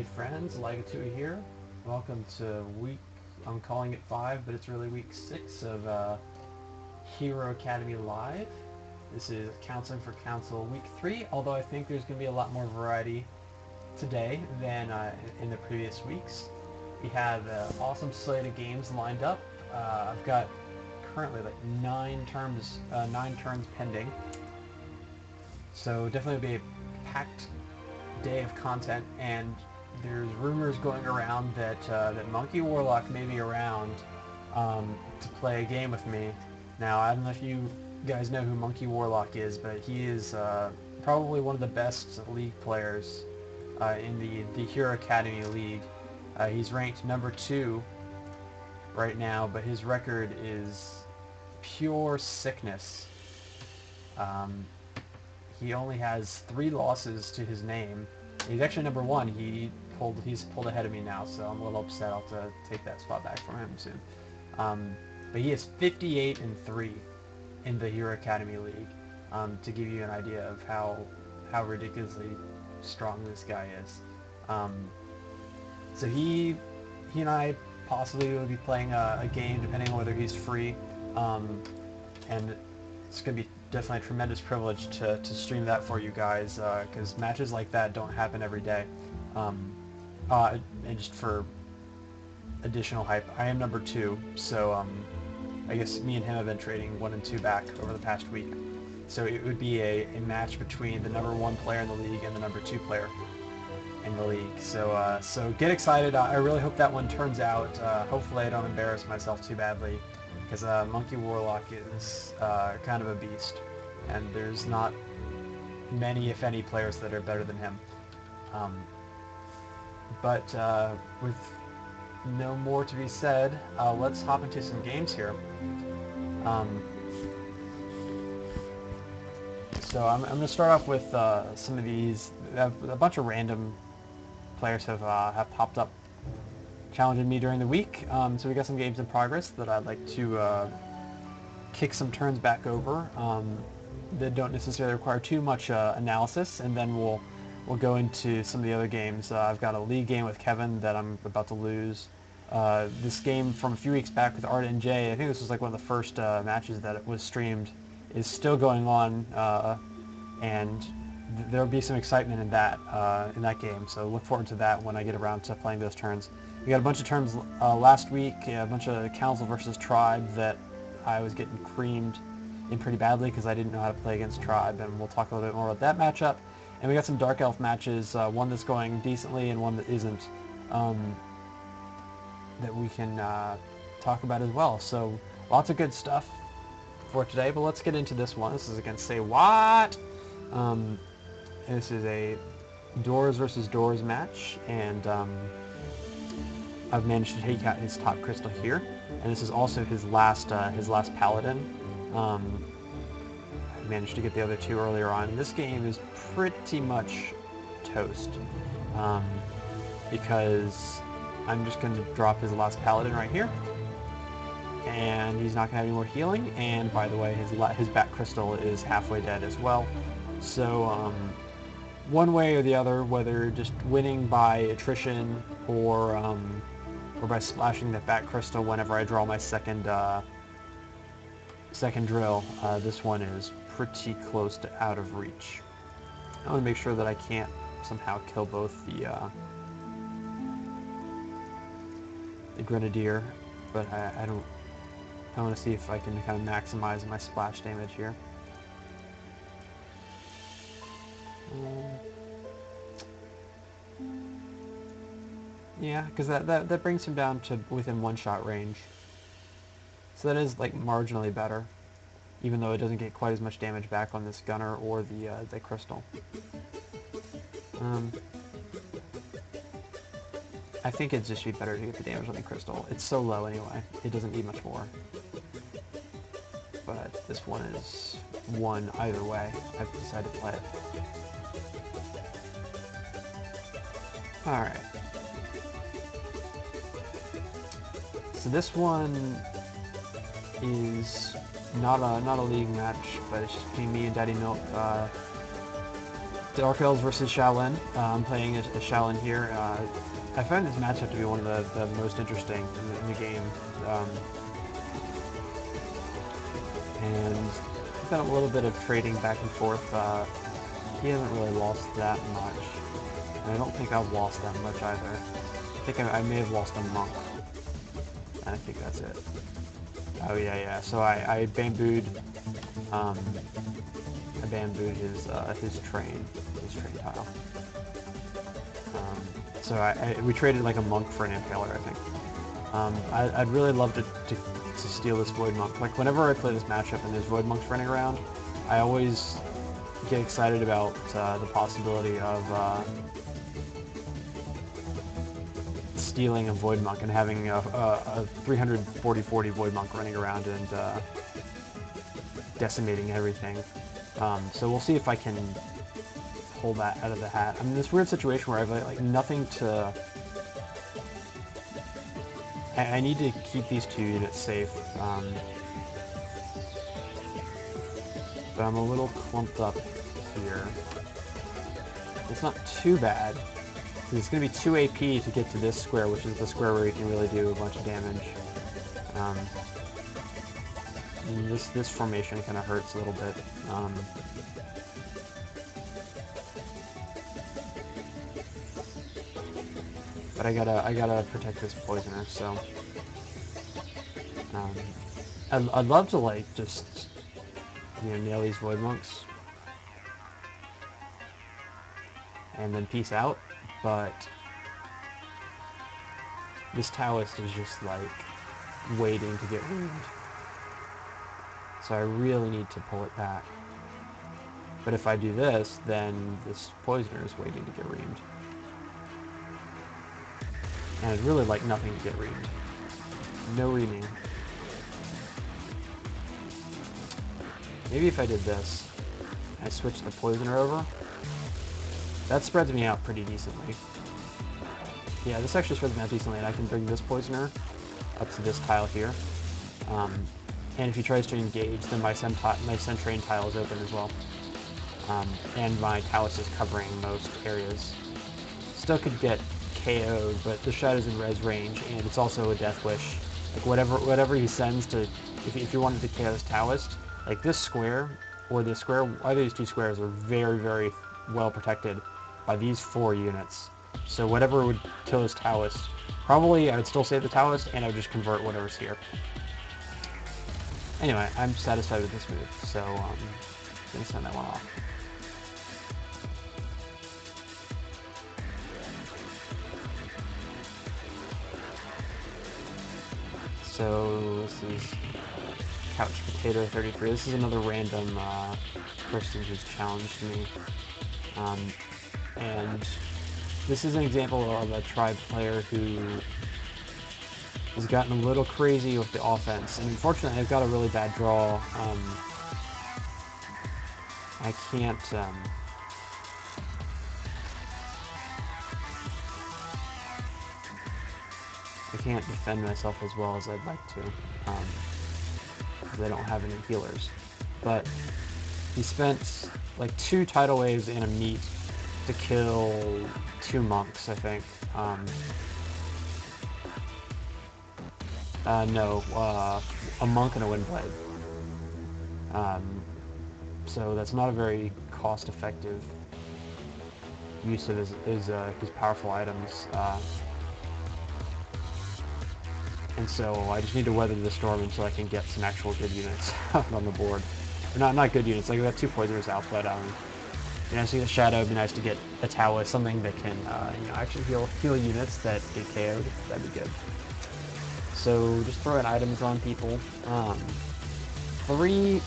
Hey friends, Elagatua here. Welcome to I'm calling it 5, but it's really week 6 of Hero Academy Live. This is Counseling for Council week 3, although I think there's going to be a lot more variety today than in the previous weeks. We have an awesome slate of games lined up. I've got currently like 9 turns pending. So definitely be a packed day of content, and there's rumors going around that that Monkey Warlock may be around to play a game with me. Now, I don't know if you guys know who Monkey Warlock is, but he is probably one of the best League players in the Hero Academy League. He's ranked number 2 right now, but his record is pure sickness. He only has 3 losses to his name. He's actually number 1. He's pulled ahead of me now, so I'm a little upset. I'll have to take that spot back from him soon. But he is 58-3 in the Hero Academy League, to give you an idea of how ridiculously strong this guy is. So he and I possibly will be playing a game, depending on whether he's free, and it's going to be definitely a tremendous privilege to stream that for you guys, because matches like that don't happen every day. And just for additional hype, I am number 2, so I guess me and him have been trading 1 and 2 back over the past week. So it would be a match between the number 1 player in the league and the number 2 player in the league. So so get excited. I really hope that one turns out. Hopefully I don't embarrass myself too badly, because Monkey Warlock is kind of a beast, and there's not many, if any, players that are better than him. But with no more to be said, let's hop into some games here. So I'm going to start off with some of these. A bunch of random players have popped up challenging me during the week. So we got some games in progress that I'd like to kick some turns back over that don't necessarily require too much analysis, and then we'll go into some of the other games. I've got a league game with Kevin that I'm about to lose. This game from a few weeks back with Art and Jay, I think this was like one of the first matches that it was streamed, is still going on, and there'll be some excitement in that game. So look forward to that when I get around to playing those turns. We got a bunch of turns last week, a bunch of Council versus Tribe that I was getting creamed in pretty badly because I didn't know how to play against Tribe, and we'll talk a little bit more about that matchup. And we got some Dark Elf matches, one that's going decently and one that isn't, that we can talk about as well. So lots of good stuff for today, but let's get into this one. This is against Say What? This is a Doors versus Doors match, and I've managed to take out his top crystal here, and this is also his last paladin. I managed to get the other 2 earlier on. This game is pretty much toast, because I'm just going to drop his last paladin right here, and he's not going to have any more healing, and by the way, his back crystal is halfway dead as well. So one way or the other, whether just winning by attrition or by splashing that back crystal whenever I draw my second drill, this one is pretty close to out of reach. I want to make sure that I can't somehow kill both the Grenadier, but I want to see if I can kind of maximize my splash damage here. Yeah, because that brings him down to within 1-shot range. So that is like marginally better, even though it doesn't get quite as much damage back on this gunner or the crystal. I think it'd just be better to get the damage on the crystal. It's so low anyway. It doesn't need much more. But this one is 1 either way. I've decided to play it. Alright. So this one is not a league match, but it's just between me and Daddy Milk Dark Elves versus Shaolin. I'm playing a Shaolin here. I find this matchup to be one of the most interesting in the game. And I've done a little bit of trading back and forth. He hasn't really lost that much. And I don't think I've lost that much either. I think I may have lost a monk. And I think that's it. Oh yeah. So I bambooed his train tile. So we traded like a monk for an impaler, I think. I'd really love to steal this void monk. Like whenever I play this matchup and there's void monks running around, I always get excited about the possibility of stealing a void monk and having a 340-40 void monk running around and decimating everything. So we'll see if I can pull that out of the hat. I'm in this weird situation where I've like nothing to... I need to keep these 2 units safe. But I'm a little clumped up here. It's not too bad. It's going to be 2 AP to get to this square, which is the square where you can really do a bunch of damage. This formation kind of hurts a little bit. But I gotta protect this poisoner. So I'd love to like just nail these void monks and then peace out. But this Taoist is just like waiting to get reamed. So I really need to pull it back. But if I do this, then this poisoner is waiting to get reamed. And I'd really like nothing to get reamed. No reaming. Maybe if I did this, I switched the poisoner over, that spreads me out pretty decently. Yeah, this actually spreads me out decently, and I can bring this poisoner up to this tile here. And if he tries to engage, then my Centrain tile is open as well. And my Taoist is covering most areas. Still could get KO'd, but the Shadow's in res range, and it's also a Death Wish. Like whatever he sends to, if you wanted to KO this Taoist, like this square, or this square, either of these 2 squares are very, very well protected by these 4 units. So whatever would kill this Taoist, probably I would still save the Taoist, and I would just convert whatever's here. Anyway, I'm satisfied with this move, so I'm going to send that one off. So this is Couch Potato 33. This is another random person who's challenged me. And this is an example of a tribe player who has gotten a little crazy with the offense. And unfortunately, I've got a really bad draw. I can't... I can't defend myself as well as I'd like to, because I don't have any healers. But he spent like 2 tidal waves and a meat to kill 2 monks, I think. No, a monk and a windblade. So that's not a very cost-effective use of his powerful items. And so I just need to weather the storm until I can get some actual good units out on the board. Or not good units, like I've got 2 poisoners out, but seeing the Shadow, it'd be nice to get a Taoist, something that can actually heal units that get KO'd. That'd be good. So just throwing items on people. 3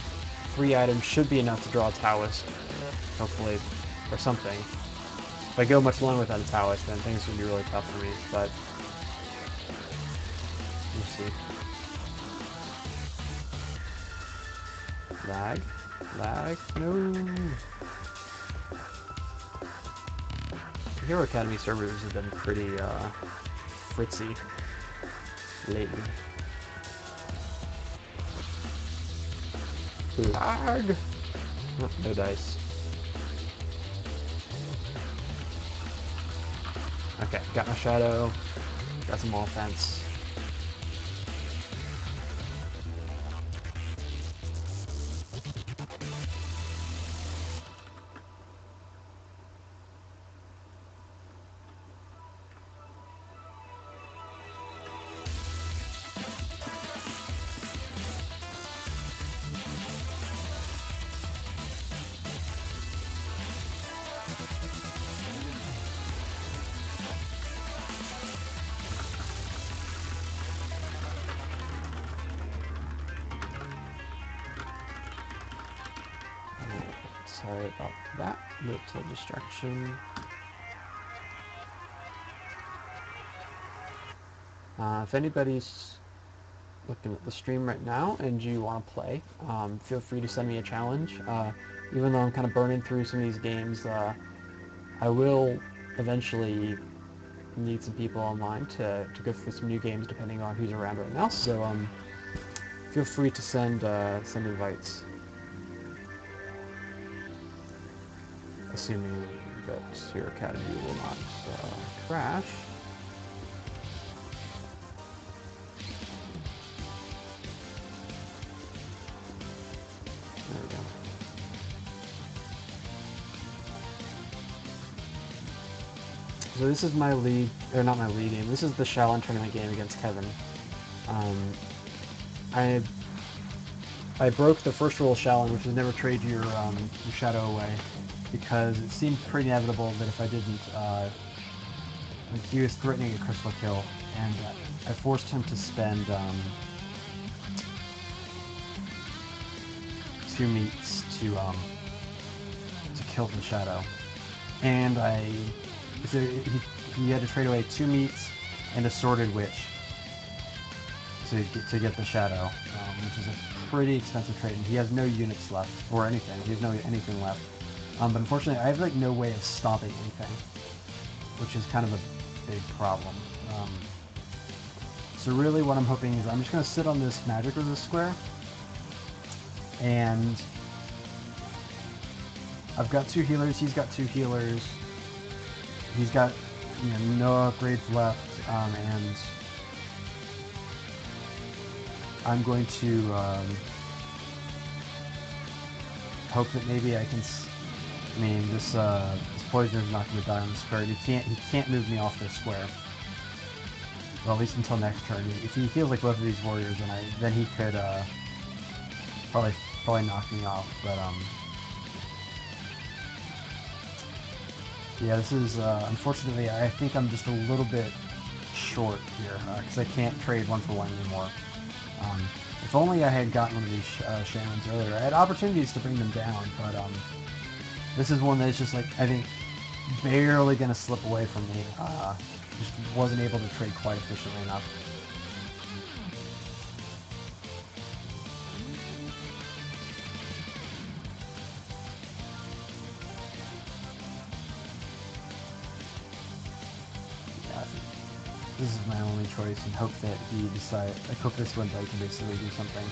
items should be enough to draw a Taoist, hopefully, or something. If I go much longer without a Taoist, then things would be really tough for me, but we'll see. Lag? No! Hero Academy servers have been pretty, fritzy lately. Lag! Oh, no dice. Okay, got my shadow. Got some offense. Sorry about that little distraction. If anybody's looking at the stream right now and you want to play, feel free to send me a challenge. Even though I'm kind of burning through some of these games, I will eventually need some people online to go through some new games depending on who's around right now. So feel free to send invites. Assuming that your academy will not crash. There we go. So this is my league, or not my league game. This is the Shaolin tournament game against Kevin. I broke the first rule of Shaolin, which is never trade your shadow away, because it seemed pretty inevitable that if I didn't, he was threatening a crystal kill, and I forced him to spend 2 meats to kill the shadow, and so he had to trade away 2 meats and a Sworded Witch to get the shadow, which is a pretty expensive trade, and he has no units left, or anything. He has no anything left. But unfortunately, I have like no way of stopping anything, which is kind of a big problem. So really what I'm hoping is I'm just going to sit on this magic resist square, and I've got 2 healers, he's got 2 healers, he's got no upgrades left, and I'm going to hope that maybe I can. I mean, this poisoner is not going to die on the square. He can't move me off this square. Well, at least until next turn. If he feels like both of these warriors, then he could probably knock me off. But yeah, this is unfortunately. I think I'm just a little bit short here because I can't trade 1-for-1 anymore. If only I had gotten one of these shamans earlier. I had opportunities to bring them down, but this is one that's just like, I think, barely going to slip away from me. Just wasn't able to trade quite efficiently enough. Yeah, this is my only choice, and hope that he decides. I hope this one can basically do something.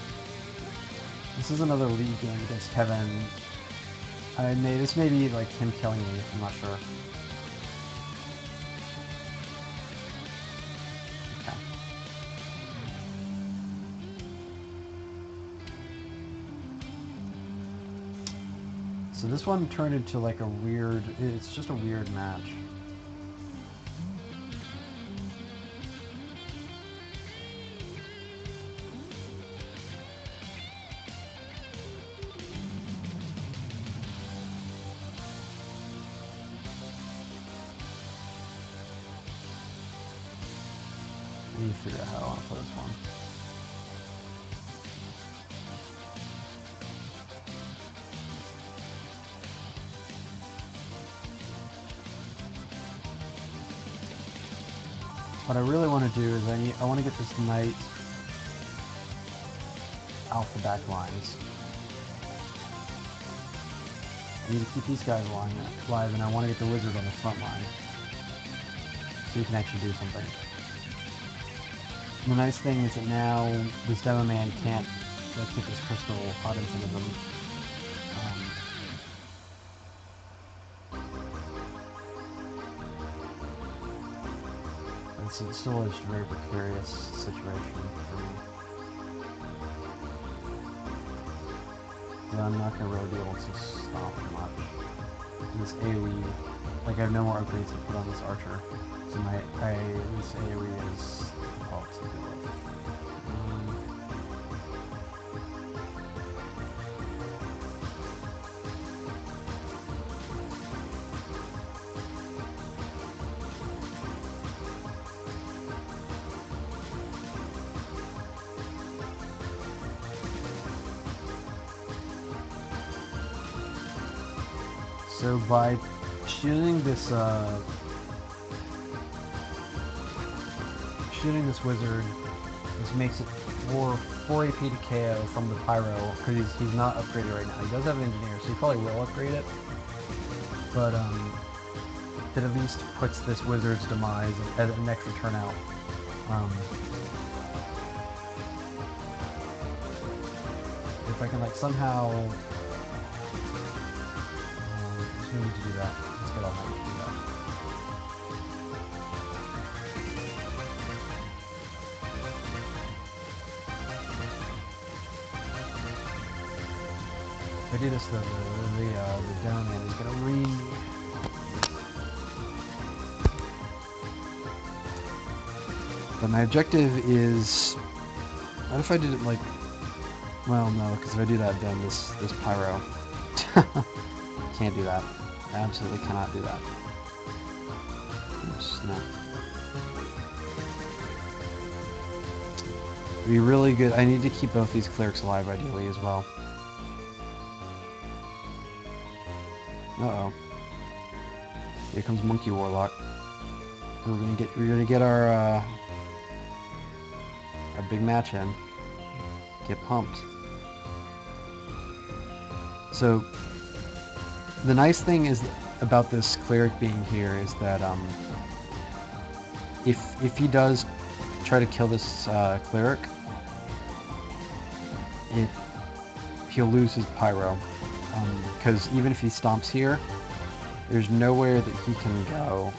This is another league game against Kevin. This may be like him killing me, I'm not sure. Okay. So this one turned into like a weird, it's just a weird match. I need to figure out how I want to play this one. What I really want to do is I want to get this knight out the back lines. I need to keep these guys alive, and I want to get the wizard on the front line so you can actually do something. And the nice thing is that now this demo man can't get this crystal out into them. it's still a very precarious situation for me. Yeah, I'm not going to really be able to stop much. This AoE, like I have no more upgrades to put on this archer, so this AoE is difficult to deal with. So by shooting this wizard, this makes it 4 AP to KO from the pyro, because he's not upgraded right now. He does have an engineer, so he probably will upgrade it. But it at least puts this wizard's demise as an extra turnout. If I can like somehow just need to do that. Let's get all night to do that. If I do this, the gentleman is gonna But my objective is, what if I did it like, well no, because if I do that then this pyro, can't do that. I absolutely cannot do that. Oops, no. It'd be really good. I need to keep both these clerics alive ideally as well. Uh-oh. Here comes Monkey Warlock. We're gonna get our big match in. Get pumped. So the nice thing is about this cleric being here is that if he does try to kill this cleric, he'll lose his pyro, because even if he stomps here, there's nowhere that he can go.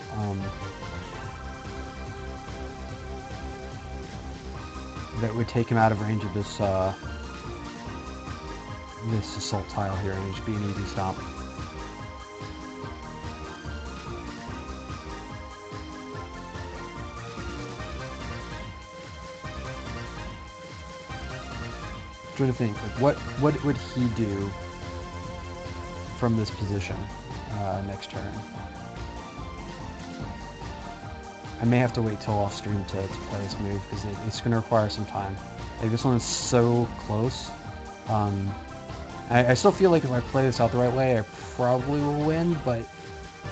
That would take him out of range of this this assault tile here, and it'd just be an easy stomp. I'm trying to think, like, what would he do from this position next turn? I may have to wait till off stream to play this move, because it's going to require some time. Like, this one is so close. I still feel like if I play this out the right way, I probably will win, but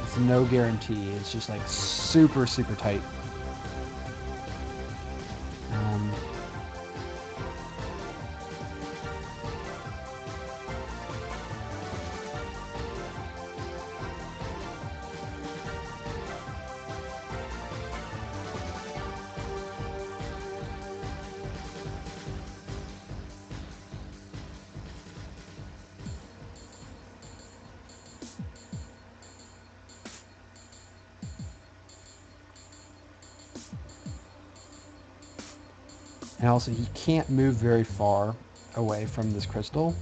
it's no guarantee. It's just like super, super tight. And also, he can't move very far away from this crystal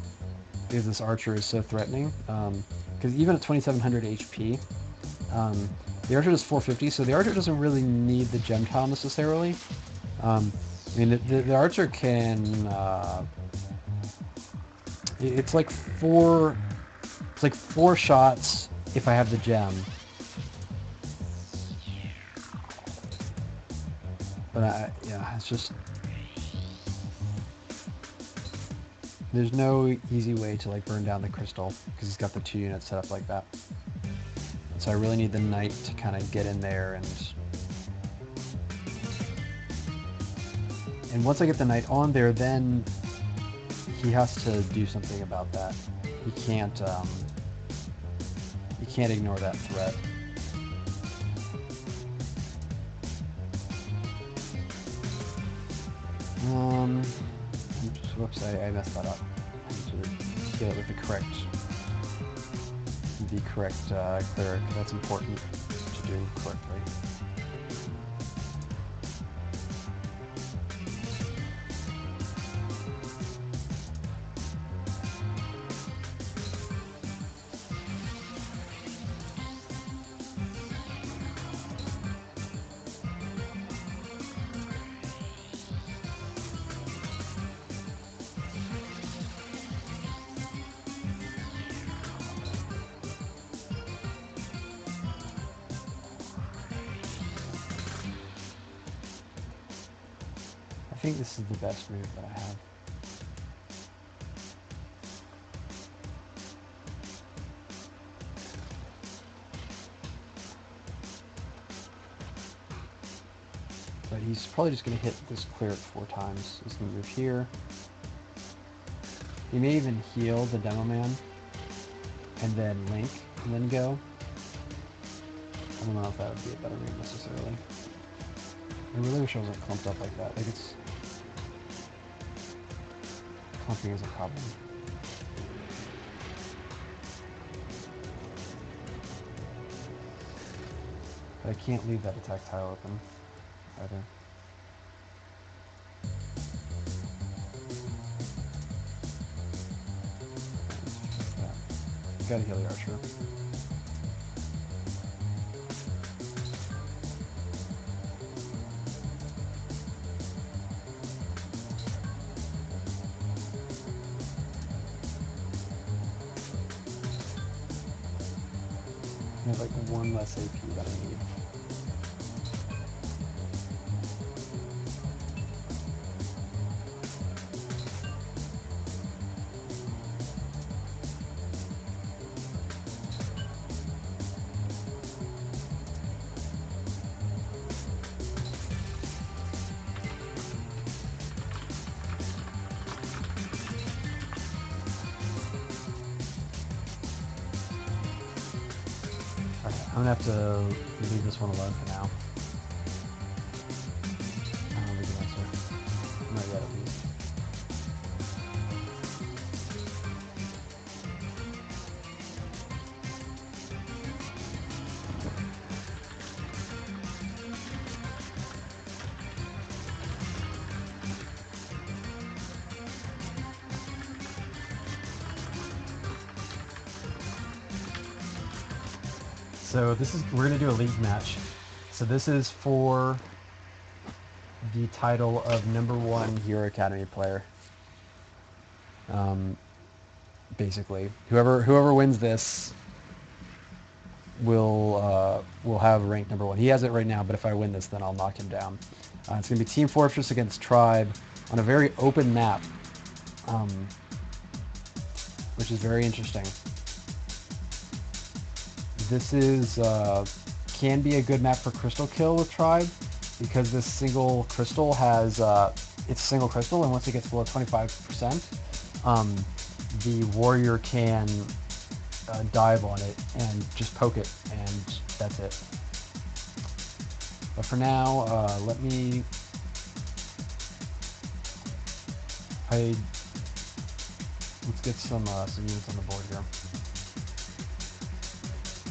because this archer is so threatening. Because even at 2700 HP, the archer does 450, so the archer doesn't really need the gem tile necessarily. I mean, the archer can... it's like four shots if I have the gem. But yeah, it's just... There's no easy way to like burn down the crystal because he's got the 2 units set up like that. So I really need the knight to kind of get in there, and once I get the knight on there, then he has to do something about that. He can't ignore that threat. Whoops, I messed that up. I need to get it with the correct cleric. That's important to do correctly. think this is the best move that I have. But he's probably just going to hit this cleric 4 times. He's going to move here. He may even heal the Demo Man and then Link and then go. I don't know if that would be a better move necessarily. I really wish I wasn't clumped up like that. Like it's... Clumping is a problem. But I can't leave that attack tile open either. Yeah. Gotta heal the archer. I have like 1 less AP that I need. I'm gonna have to leave this one alone for now. I don't think the answer. Not yet, at least. So we're gonna do a league match. So this is for the title of #1 Hero Academy player. Basically, whoever wins this will have rank #1. He has it right now, but if I win this, then I'll knock him down. It's gonna be Team Fortress against Tribe on a very open map, which is very interesting. This is can be a good map for crystal kill with Tribe, because this single crystal has it's a single crystal, and once it gets below 25%, the warrior can dive on it and just poke it, and that's it. But for now, let's get some units on the board here.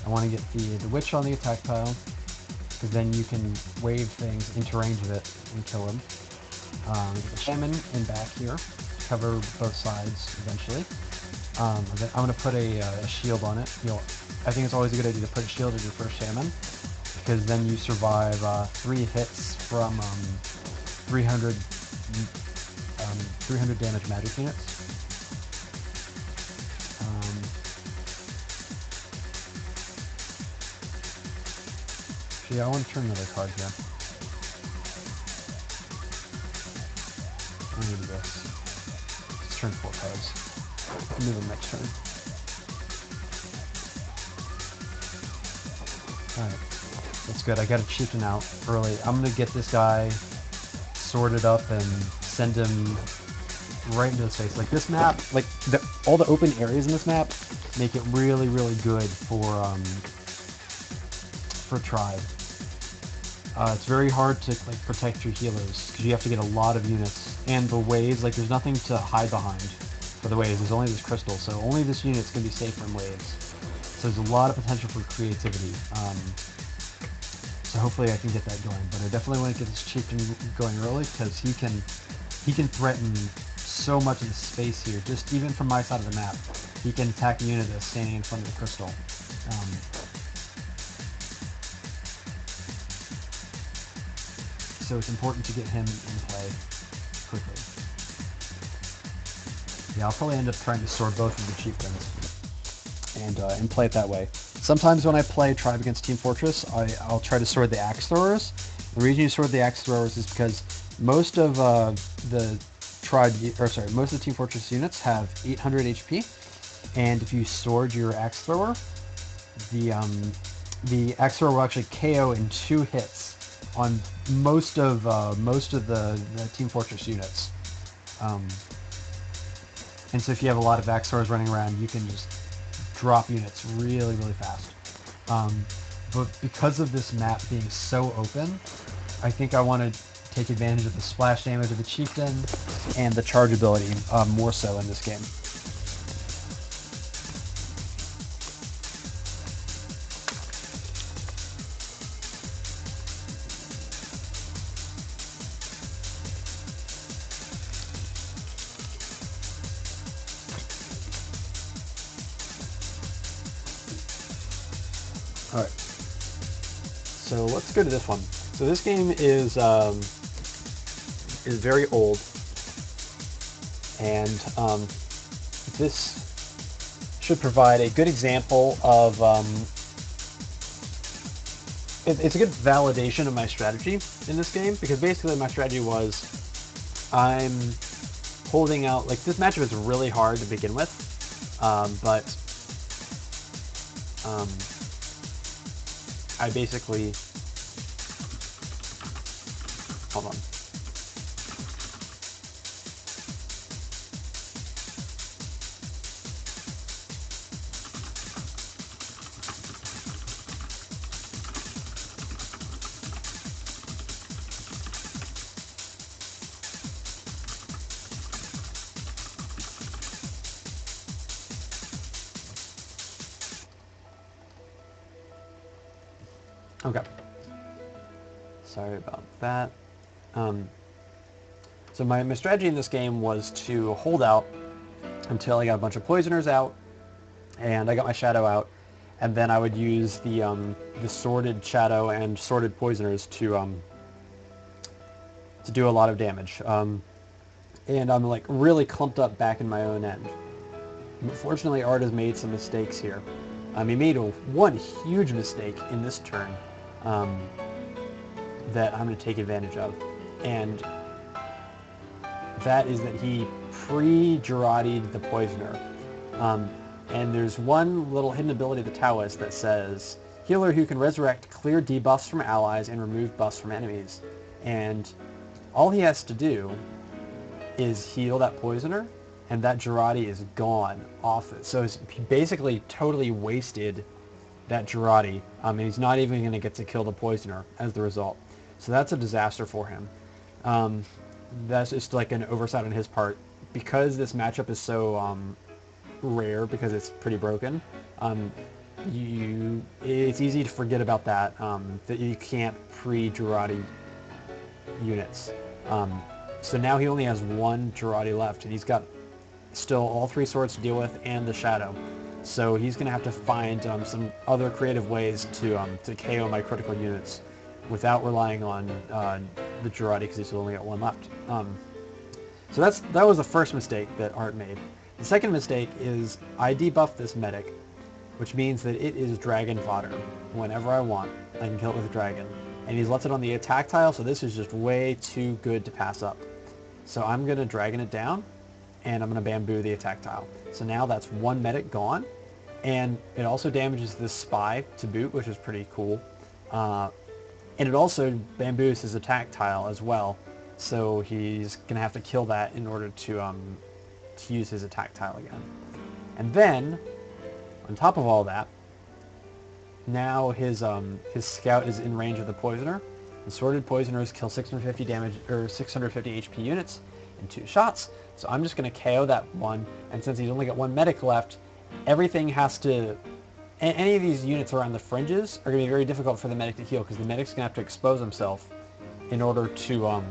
I want to get the witch on the attack tile, because then you can wave things into range of it and kill him. Get the shaman in back here, cover both sides eventually. I'm going to put a shield on it. I think it's always a good idea to put a shield on your first shaman, because then you survive 3 hits from 300 damage magic units. Yeah, I want to turn another card here. I need this. Let's turn 4 cards. Move them next turn. Alright. That's good. I got a chieftain out early. I'm going to get this guy sorted up and send him right into his face. Like this map, like all the open areas in this map make it really, really good for Tribe. It's very hard to protect your healers, because you have to get a lot of units, and the waves, there's nothing to hide behind for the waves. There's only this crystal, so only this unit's going to be safe from waves. So there's a lot of potential for creativity. So hopefully I can get that going, but I definitely want to get this chieftain going early, because he can threaten so much of the space here, just even from my side of the map. He can attack a unit that's standing in front of the crystal. So it's important to get him in play quickly. Yeah, I'll probably end up trying to sword both of the chieftains and play it that way. Sometimes when I play Tribe against Team Fortress, I'll try to sword the axe throwers. The reason you sword the axe throwers is because Most of most of the Team Fortress units have 800 HP, and if you sword your axe thrower, the axe thrower will actually KO in 2 hits on most of the Team Fortress units. And so if you have a lot of axe throwers running around, you can just drop units really, really fast. But because of this map being so open, I think I want to take advantage of the splash damage of the Chieftain and the charge ability more so in this game. Alright, so let's go to this one. So this game is very old, and this should provide a good example of it's a good validation of my strategy in this game, because basically my strategy was I'm holding out, like, this matchup is really hard to begin with, but I basically, hold on. Okay. Sorry about that. So my strategy in this game was to hold out until I got a bunch of poisoners out, and I got my shadow out, and then I would use the sorted shadow and sorted poisoners to do a lot of damage. And I'm like really clumped up back in my own end. Fortunately, Art has made some mistakes here. He made one huge mistake in this turn that I'm going to take advantage of, and that is that he pre-Girardi'd the Poisoner. And there's one little hidden ability of the Taoist that says, healer who can resurrect clear debuffs from allies and remove buffs from enemies. And all he has to do is heal that Poisoner, and that Girardi is gone off it. So he basically totally wasted that Girardi, and he's not even going to get to kill the Poisoner as the result. So that's a disaster for him. That's just like an oversight on his part. Because this matchup is so rare, because it's pretty broken, it's easy to forget about that, that you can't pre-Girardi units. So now he only has one Girardi left, and he's got still all 3 swords to deal with and the shadow. So he's going to have to find some other creative ways to KO my critical units without relying on the Girardi, because he's only got one left. So that was the first mistake that Art made. The second mistake is I debuffed this medic, which means that it is dragon fodder. Whenever I want, I can kill it with a dragon. And he's left it on the attack tile, so this is just way too good to pass up. So I'm going to dragon it down, and I'm going to bamboo the attack tile. So now that's one medic gone, and it also damages this spy to boot, which is pretty cool. And it also bamboos his attack tile as well, so he's going to have to kill that in order to use his attack tile again. And then, on top of all that, now his scout is in range of the Poisoner. The sorted Poisoners kill 650 damage, or 650 HP units in 2 shots. So I'm just going to KO that one, and since he's only got one medic left, everything has to... Any of these units around the fringes are going to be very difficult for the medic to heal, because the medic's going to have to expose himself in order to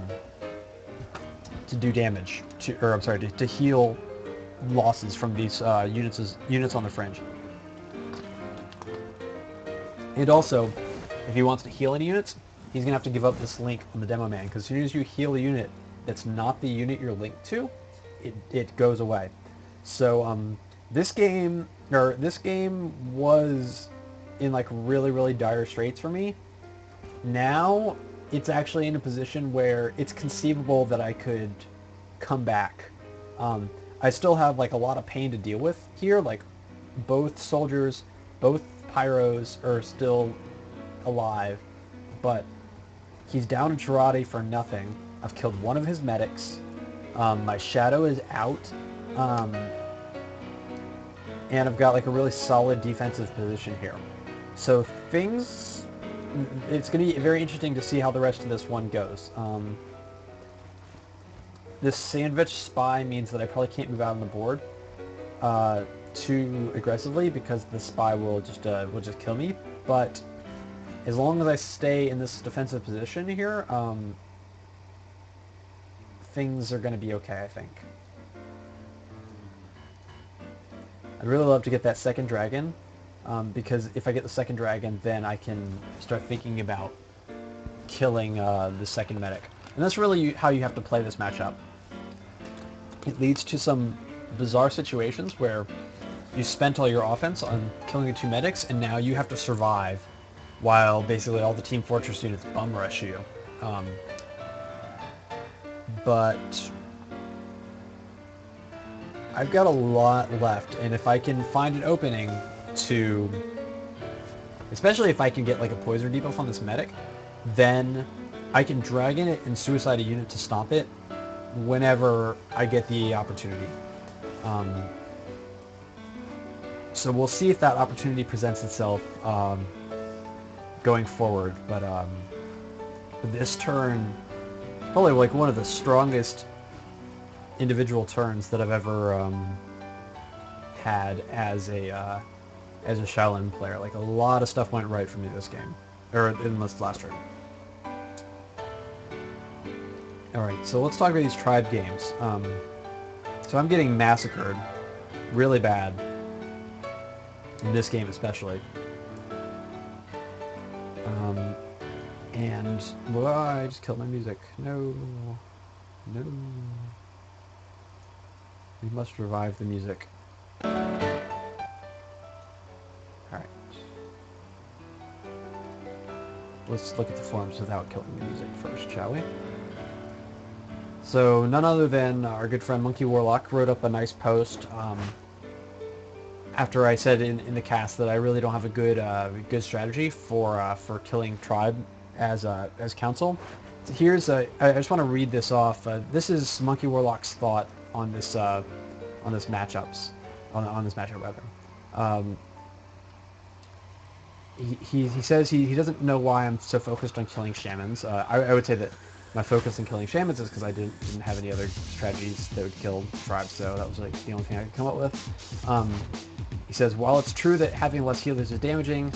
do damage, to heal losses from these units on the fringe. And also, if he wants to heal any units, he's going to have to give up this link on the demo man, because as soon as you heal a unit that's not the unit you're linked to, it goes away. So this game was in like really, really dire straits for me. Now it's actually in a position where it's conceivable that I could come back. I still have like a lot of pain to deal with here. Like both soldiers, both pyros are still alive, but he's down in Girardi for nothing. I've killed one of his medics. My shadow is out. And I've got like a really solid defensive position here. So it's going to be very interesting to see how the rest of this one goes. This sandwich spy means that I probably can't move out on the board too aggressively because the spy will just kill me. But as long as I stay in this defensive position here, things are going to be okay, I think. I'd really love to get that second dragon, because if I get the second dragon, then I can start thinking about killing the second medic. And that's really how you have to play this matchup. It leads to some bizarre situations where you spent all your offense on killing the two medics, and now you have to survive while basically all the Team Fortress units bum rush you. But I've got a lot left, and if I can find an opening to, especially if I can get like a poison debuff on this medic, then I can dragon it and suicide a unit to stop it whenever I get the opportunity. So we'll see if that opportunity presents itself going forward, but this turn, probably like one of the strongest individual turns that I've ever had as a Shaolin player. Like a lot of stuff went right for me this game, or in this last turn. Alright, so let's talk about these tribe games. So I'm getting massacred really bad, in this game especially. And, well, I just killed my music. No. No. We must revive the music. Alright. Let's look at the forms without killing the music first, shall we? So, none other than our good friend Monkey Warlock wrote up a nice post after I said in the cast that I really don't have a good strategy for killing Tribe as council. So here's I just want to read this off. This is Monkey Warlock's thought on this matchup rather. He says he doesn't know why I'm so focused on killing shamans. I would say that my focus in killing shamans is because I didn't have any other strategies that would kill tribes, so that was like the only thing I could come up with. He says, while it's true that having less healers is damaging,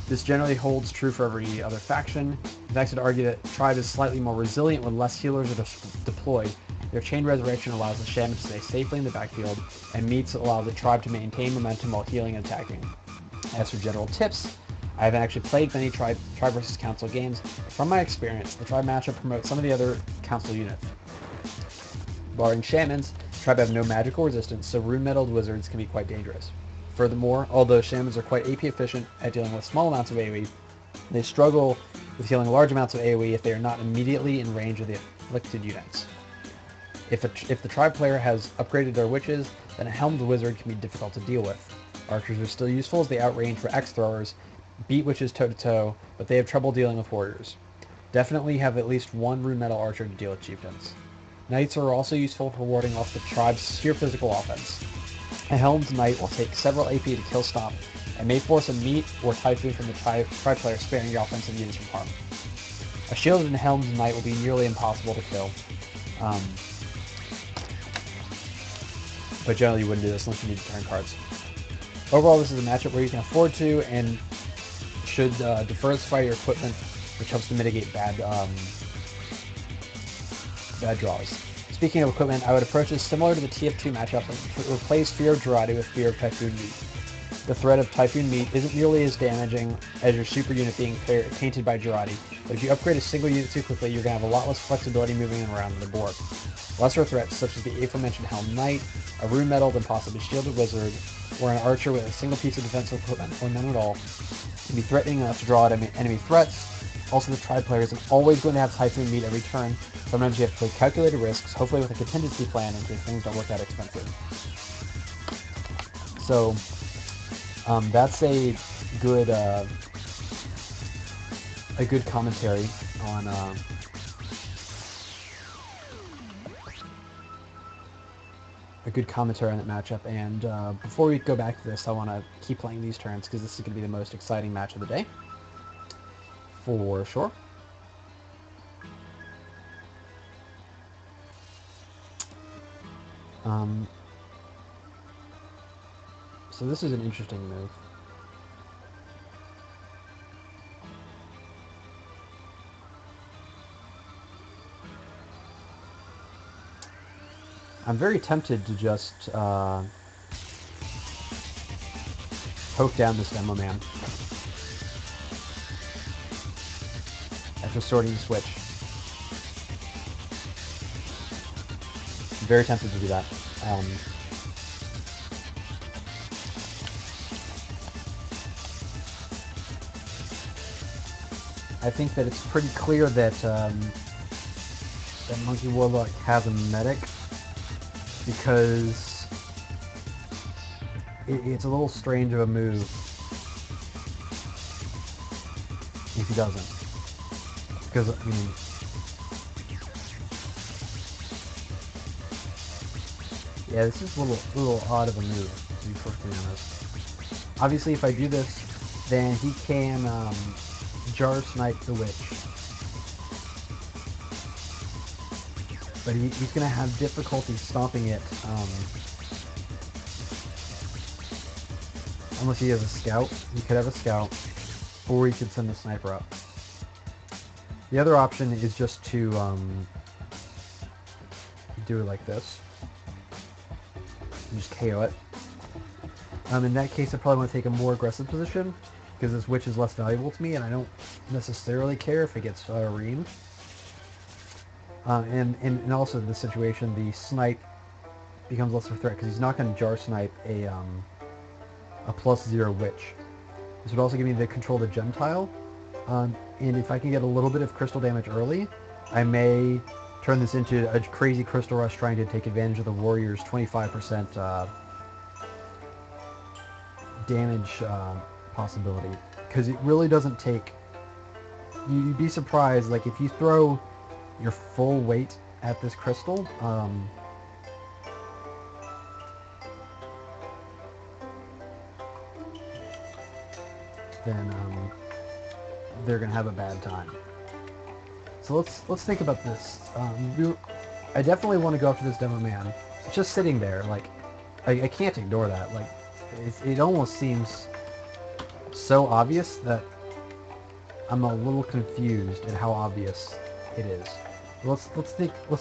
this generally holds true for every other faction. In fact, I'd argue that Tribe is slightly more resilient when less healers are deployed. Their Chain Resurrection allows the Shaman to stay safely in the backfield, and Meats allow the Tribe to maintain momentum while healing and attacking. As for general tips, I haven't actually played many Tribe versus Council games, but from my experience, the Tribe matchup promotes some of the other Council units. Barring Shamans, Tribe have no magical resistance, so rune-metaled wizards can be quite dangerous. Furthermore, although Shamans are quite AP efficient at dealing with small amounts of AoE, they struggle with healing large amounts of AoE if they are not immediately in range of the afflicted units. If the Tribe player has upgraded their witches, then a helmed wizard can be difficult to deal with. Archers are still useful as they outrange for X-throwers, beat witches toe-to-toe, but they have trouble dealing with warriors. Definitely have at least one rune metal archer to deal with chieftains. Knights are also useful for warding off the Tribe's sheer physical offense. A helmed knight will take several AP to kill stomp, and may force a meat or typhoon from the Tribe player, sparing your offensive units from harm. A shielded and helmed knight will be nearly impossible to kill. But generally you wouldn't do this unless you need to turn cards. Overall, this is a matchup where you can afford to and should diversify your equipment, which helps to mitigate bad draws. Speaking of equipment, I would approach this similar to the TF2 matchup and replace Fear of Girardi with Fear of Typhoon Meat. The threat of Typhoon Meat isn't nearly as damaging as your super unit being painted by Girardi, but if you upgrade a single unit too quickly, you're going to have a lot less flexibility moving around the board. Lesser threats, such as the aforementioned Helm Knight, a rune metal and possibly shielded wizard, or an archer with a single piece of defensive equipment, or none at all, can be threatening enough to draw at enemy threats, Also, the Tribe player isn't always going to have Typhoon meet every turn. Sometimes you have to take calculated risks, hopefully with a contingency plan in case things don't work that expensive. So, that's a good commentary on that matchup. And before we go back to this, I want to keep playing these turns because this is going to be the most exciting match of the day, for sure. So this is an interesting move. I'm very tempted to just poke down this Demo Man after sorting the switch. I'm very tempted to do that. I think that it's pretty clear that that Monkey Warlock has a medic, because it's a little strange of a move if he doesn't. Because, I mean, yeah, this is a little odd of a move, to be perfectly honest. Obviously, if I do this, then he can jar snipe the witch. But he's going to have difficulty stopping it unless he has a scout. He could have a scout, or he could send the sniper up. The other option is just to do it like this. And just KO it. In that case, I probably want to take a more aggressive position, because this witch is less valuable to me, and I don't necessarily care if it gets reamed. And also in this situation, the snipe becomes less of a threat, because he's not going to jar snipe a +0 witch. This would also give me the control of the gem tile, and if I can get a little bit of crystal damage early, I may turn this into a crazy crystal rush trying to take advantage of the warrior's 25% damage possibility, because it really doesn't take... You'd be surprised, like, if you throw your full weight at this crystal, then they're gonna have a bad time. So let's think about this. I definitely want to go after this Demo Man. It's just sitting there, like, I can't ignore that. Like, it almost seems so obvious that I'm a little confused at how obvious it is. Let's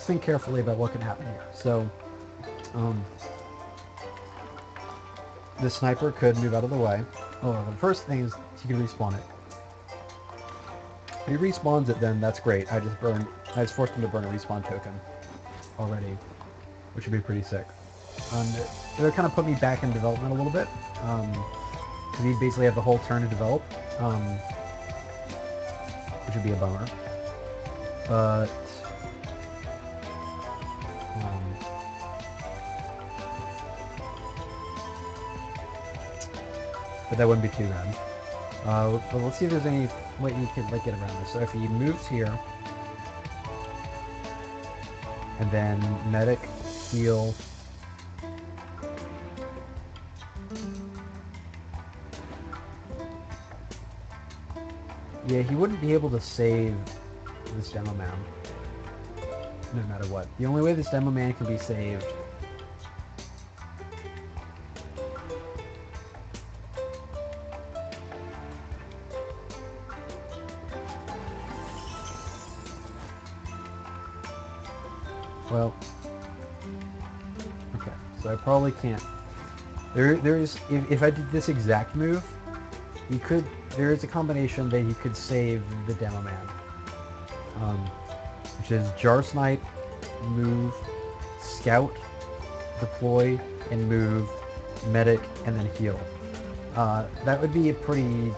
think carefully about what can happen here. So, the sniper could move out of the way. Oh, the first thing is he can respawn it. If he respawns it, then that's great. I just forced him to burn a respawn token already, which would be pretty sick. It'll kind of put me back in development a little bit. Because he basically have the whole turn to develop, which would be a bummer. But that wouldn't be too bad. But let's see if there's any way you can get around this. So if he moves here, and then medic, heal, yeah, he wouldn't be able to save this Demo Man, no matter what. The only way this Demo Man can be saved well, okay, so I probably can't. If I did this exact move, there is a combination that he could save the Demo Man, which is Jar Snipe, move, Scout, deploy, and move, medic, and then heal. That would be a pretty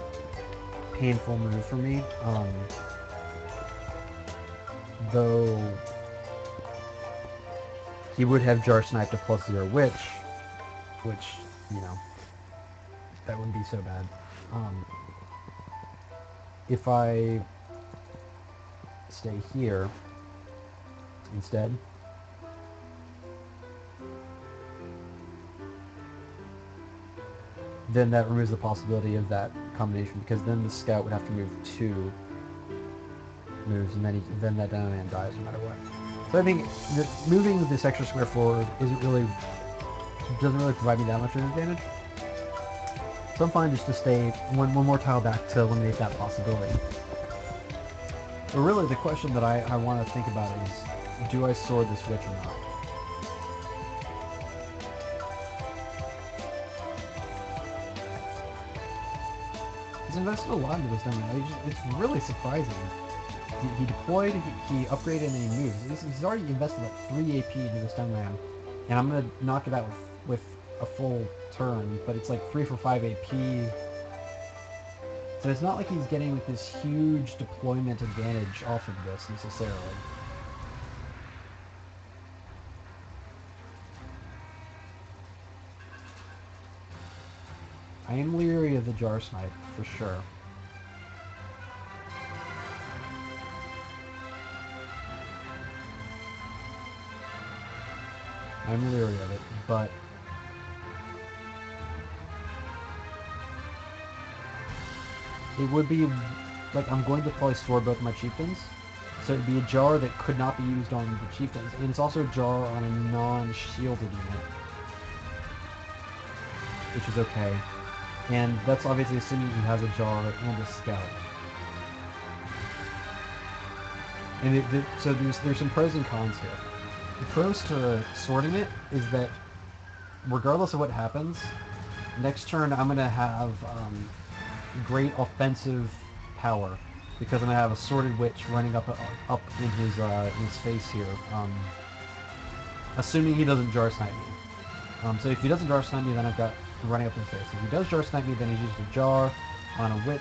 painful move for me. though he would have Jar Sniped a +0 which, you know, that wouldn't be so bad. If I stay here instead, then that removes the possibility of that combination, because then the scout would have to move 2 moves, and then that Demo Man dies no matter what. So I think that moving this extra square forward doesn't really provide me that much of an advantage. So I'm fine just to stay one more tile back to eliminate that possibility. But really the question that I want to think about is, do I sword this witch or not? He's invested a lot into this demo. It's really surprising. He deployed, he upgraded, and he moves. He's already invested like 3 AP into this demo man, and I'm gonna knock it out with a full turn, but it's like 3 for 5 AP. So it's not like he's getting like this huge deployment advantage off of this necessarily. I am leery of the Jar Snipe, for sure. I'm leery of it, but it would be like I'm going to probably store both my chieftains, so it'd be a jar that could not be used on the chieftains, and it's also a jar on a non-shielded unit, which is okay. And that's obviously assuming he has a jar and a scout. And so there's some pros and cons here. The pros to sorting it is that regardless of what happens, next turn I'm going to have great offensive power because I'm going to have a sorted witch running up in his face here, assuming he doesn't jar snipe me. So if he doesn't jar snipe me, then I've got running up in his face. If he does jar snipe me, then he's used a jar on a witch,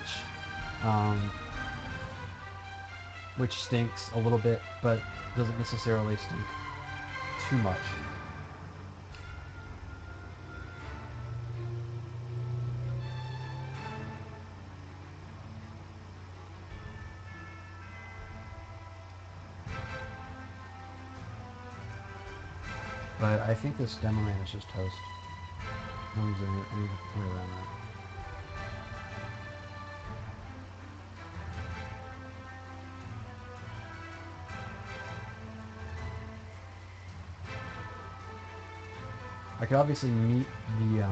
which stinks a little bit, but doesn't necessarily stink too much. But I think this demo man is just toast. No one's any way around that. I could obviously meet the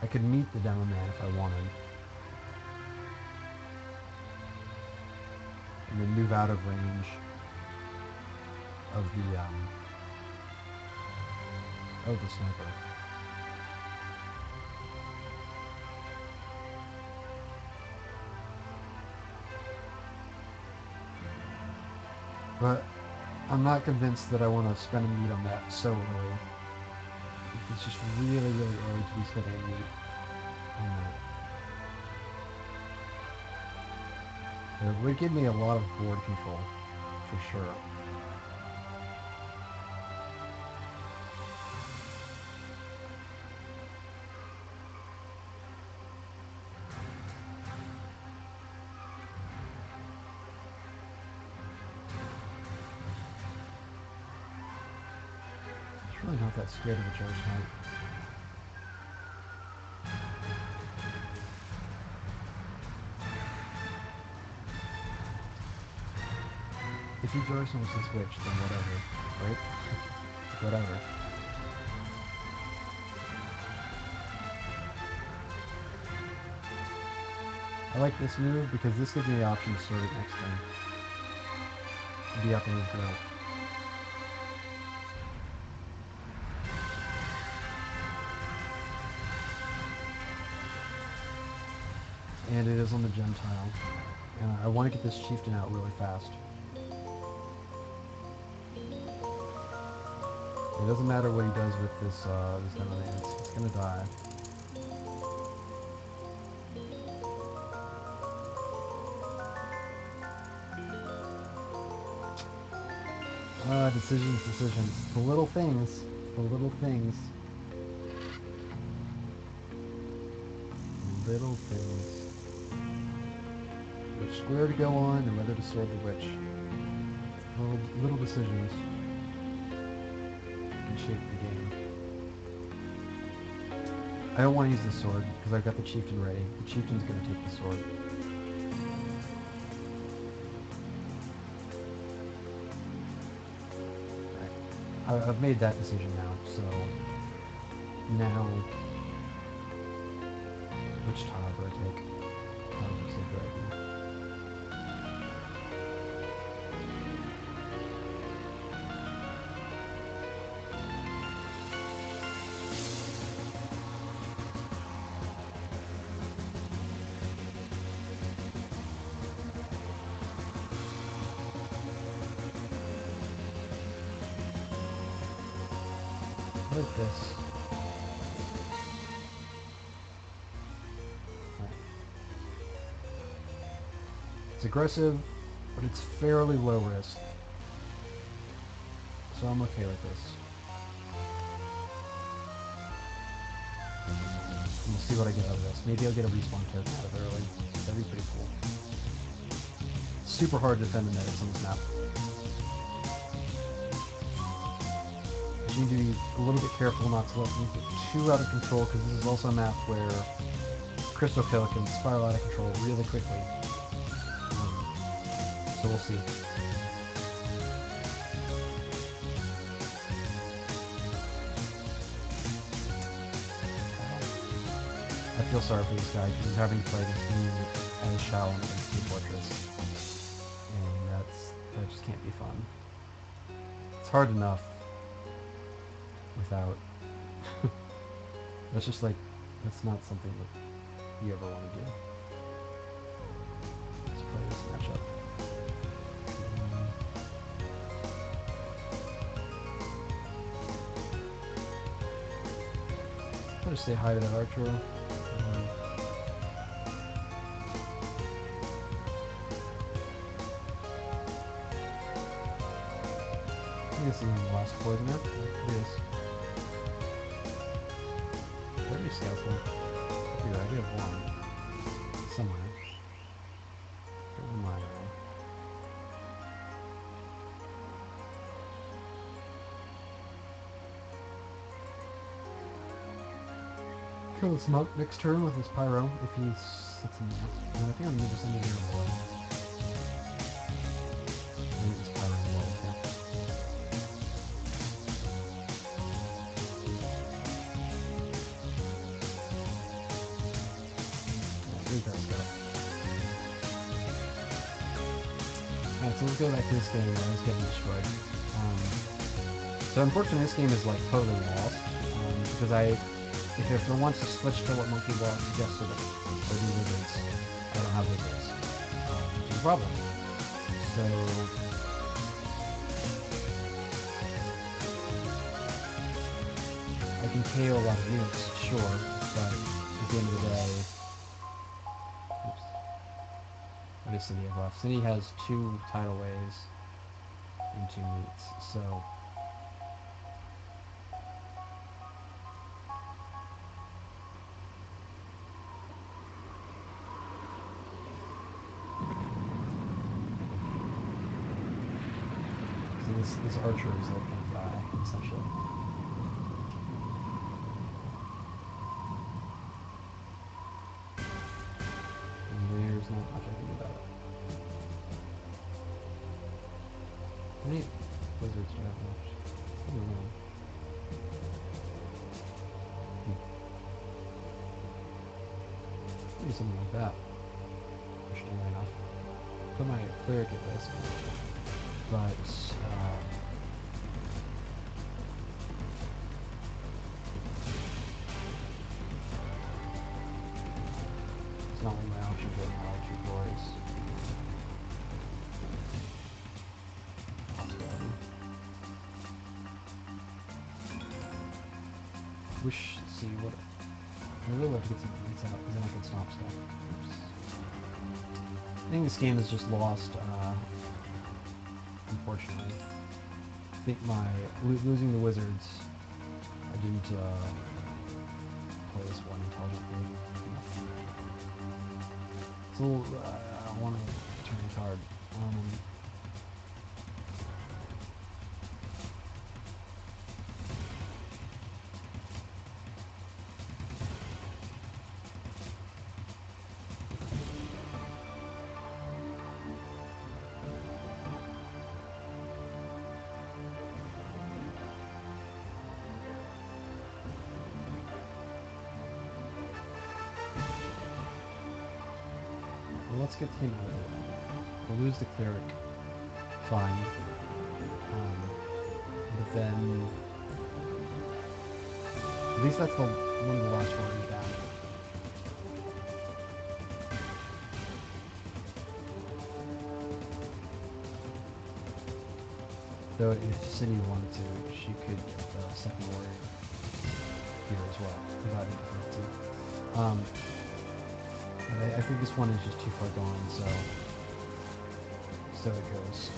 I could meet the demo man if I wanted, and then move out of range of the sniper. But I'm not convinced that I want to spend a meat on that so early. It's just really, really early to be spending a meat on that. It would give me a lot of board control, for sure. I'm really not that scared of the charge snipe. If he jar snipes this witch, then whatever, right? Whatever. I like this move because this gives me the option to sort it next turn. Be up in his throat. And it is on the gem tile. And I want to get this chieftain out really fast. It doesn't matter what he does with this demo man, it's gonna die. Decisions, decisions. The little things. The little things. Little things. Which square to go on and whether to sword the witch. Little decisions can shape the game. I don't want to use the sword because I've got the chieftain ready. The chieftain's going to take the sword. I've made that decision now, so now which tile do I take? Tile looks like dragon. Like this. Right. It's aggressive, but it's fairly low risk. So I'm okay with this. We'll see what I get out of this. Maybe I'll get a respawn token out of it early. That'd be pretty cool. Super hard to defend the natives on this map. You need to be a little bit careful not to let things get too out of control, because this is also a map where Crystal Kill can spiral out of control really quickly. So we'll see. I feel sorry for this guy because he's having to play against me and Shao against the Fortress. And that just can't be fun. It's hard enough without. That's just like, that's not something that you ever want to do. Let's play this matchup. I'll just say hi to that archer. I think this is the last poisoner. It is. Where do you scouts go? Could be right. We have one. Somewhere. There's mine. Kill this monk next turn with his pyro if he sits in there. And I think I'm gonna just end it here. Maybe this pyro as well too. Alright, so let's go back to this game where I was getting destroyed. So unfortunately this game is like totally lost, because if it wants to switch to what Monkey Wall suggested, or do wizards, I don't have wizards, which is a problem. So I can KO a lot of units, sure, but at the end of the day, oops. What does City have left? City has 2 tidal waves and 2 meats, so this archer is like gonna die, essentially. And there's not much I can do about it. How many wizards do I have left? Maybe one. Maybe something like that. Interestingly enough. Put my cleric at risk. But, it's not like my option for Archer Glories. Wish, see what. I really love to get some points out because then I can stop stuff. Oops. I think this game is just lost, unfortunately. think losing the wizards, I didn't play this one intelligently enough. So I want to turn a card. Well, let's get him out of it. We'll lose the cleric. Fine. But then... At least that's one of the last ones down. Though if Cindy wanted to, she could get the second warrior here as well, without any difficulty. I think this one is just too far gone, so it goes.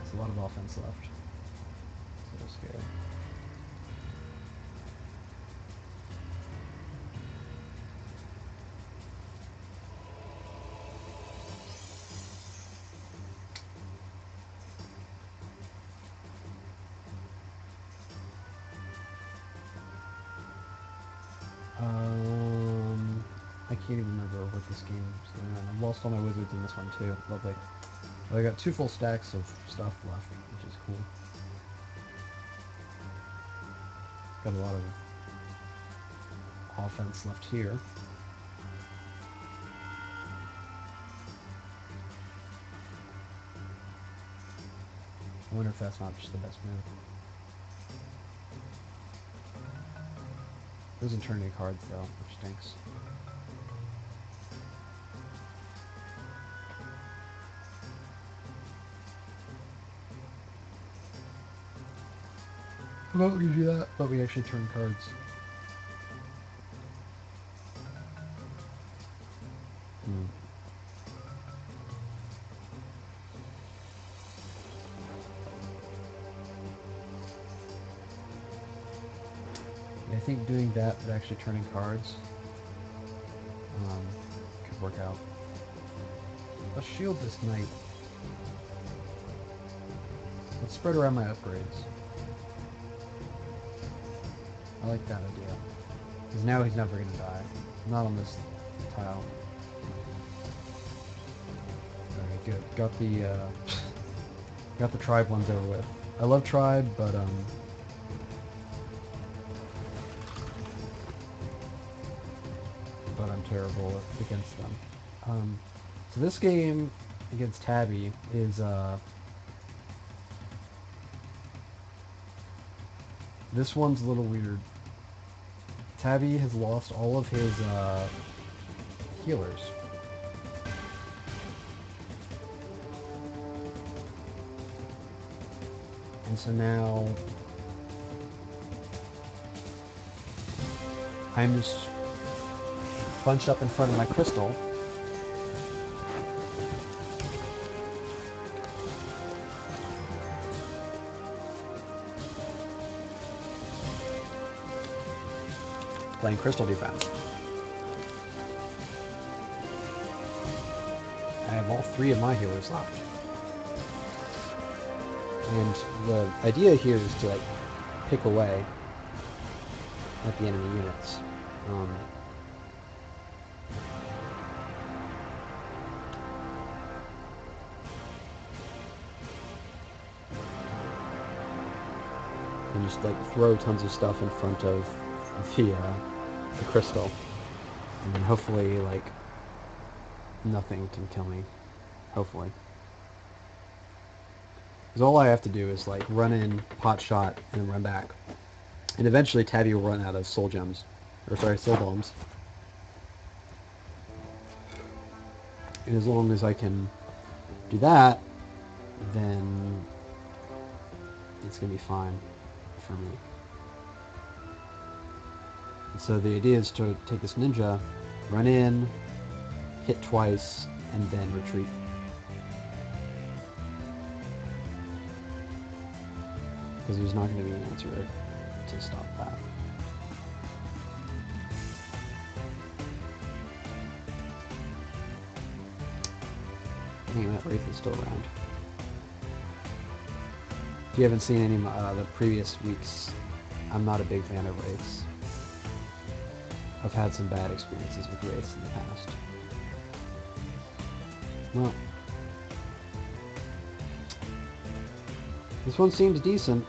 There's a lot of offense left. So scared. I can't even remember what this game is going on. I've lost all my wizards in this one too. Lovely. Well, I got 2 full stacks of stuff left, which is cool. Got a lot of offense left here. I wonder if that's not just the best move. Doesn't turn any cards though, which stinks. How about we do that? But we actually turn cards. I think doing that, but actually turning cards, could work out. Let's shield this knight. Let's spread around my upgrades. I like that idea. Because now he's never going to die. Not on this tile. Alright, good. Got the tribe ones over with. I love tribe, but I'm terrible against them. So this game against Tabby is this one's a little weird. Tabby has lost all of his healers. And so now I'm just bunched up in front of my crystal. Playing crystal defense. I have all 3 of my healers left. And the idea here is to like pick away at the enemy units. And just like throw tons of stuff in front of the crystal, and then hopefully like nothing can kill me. Hopefully. Because all I have to do is like run in, pot shot, and run back. And eventually Tabby will run out of soul gems. Or sorry, soul bombs. And as long as I can do that, then it's going to be fine for me. And so the idea is to take this ninja, run in, hit twice, and then retreat. Because there's not going to be an answer to stop that. Dang, that Wraith is still around. If you haven't seen any of the previous weeks, I'm not a big fan of Wraiths. I've had some bad experiences with Wraiths in the past. Well, this one seems decent.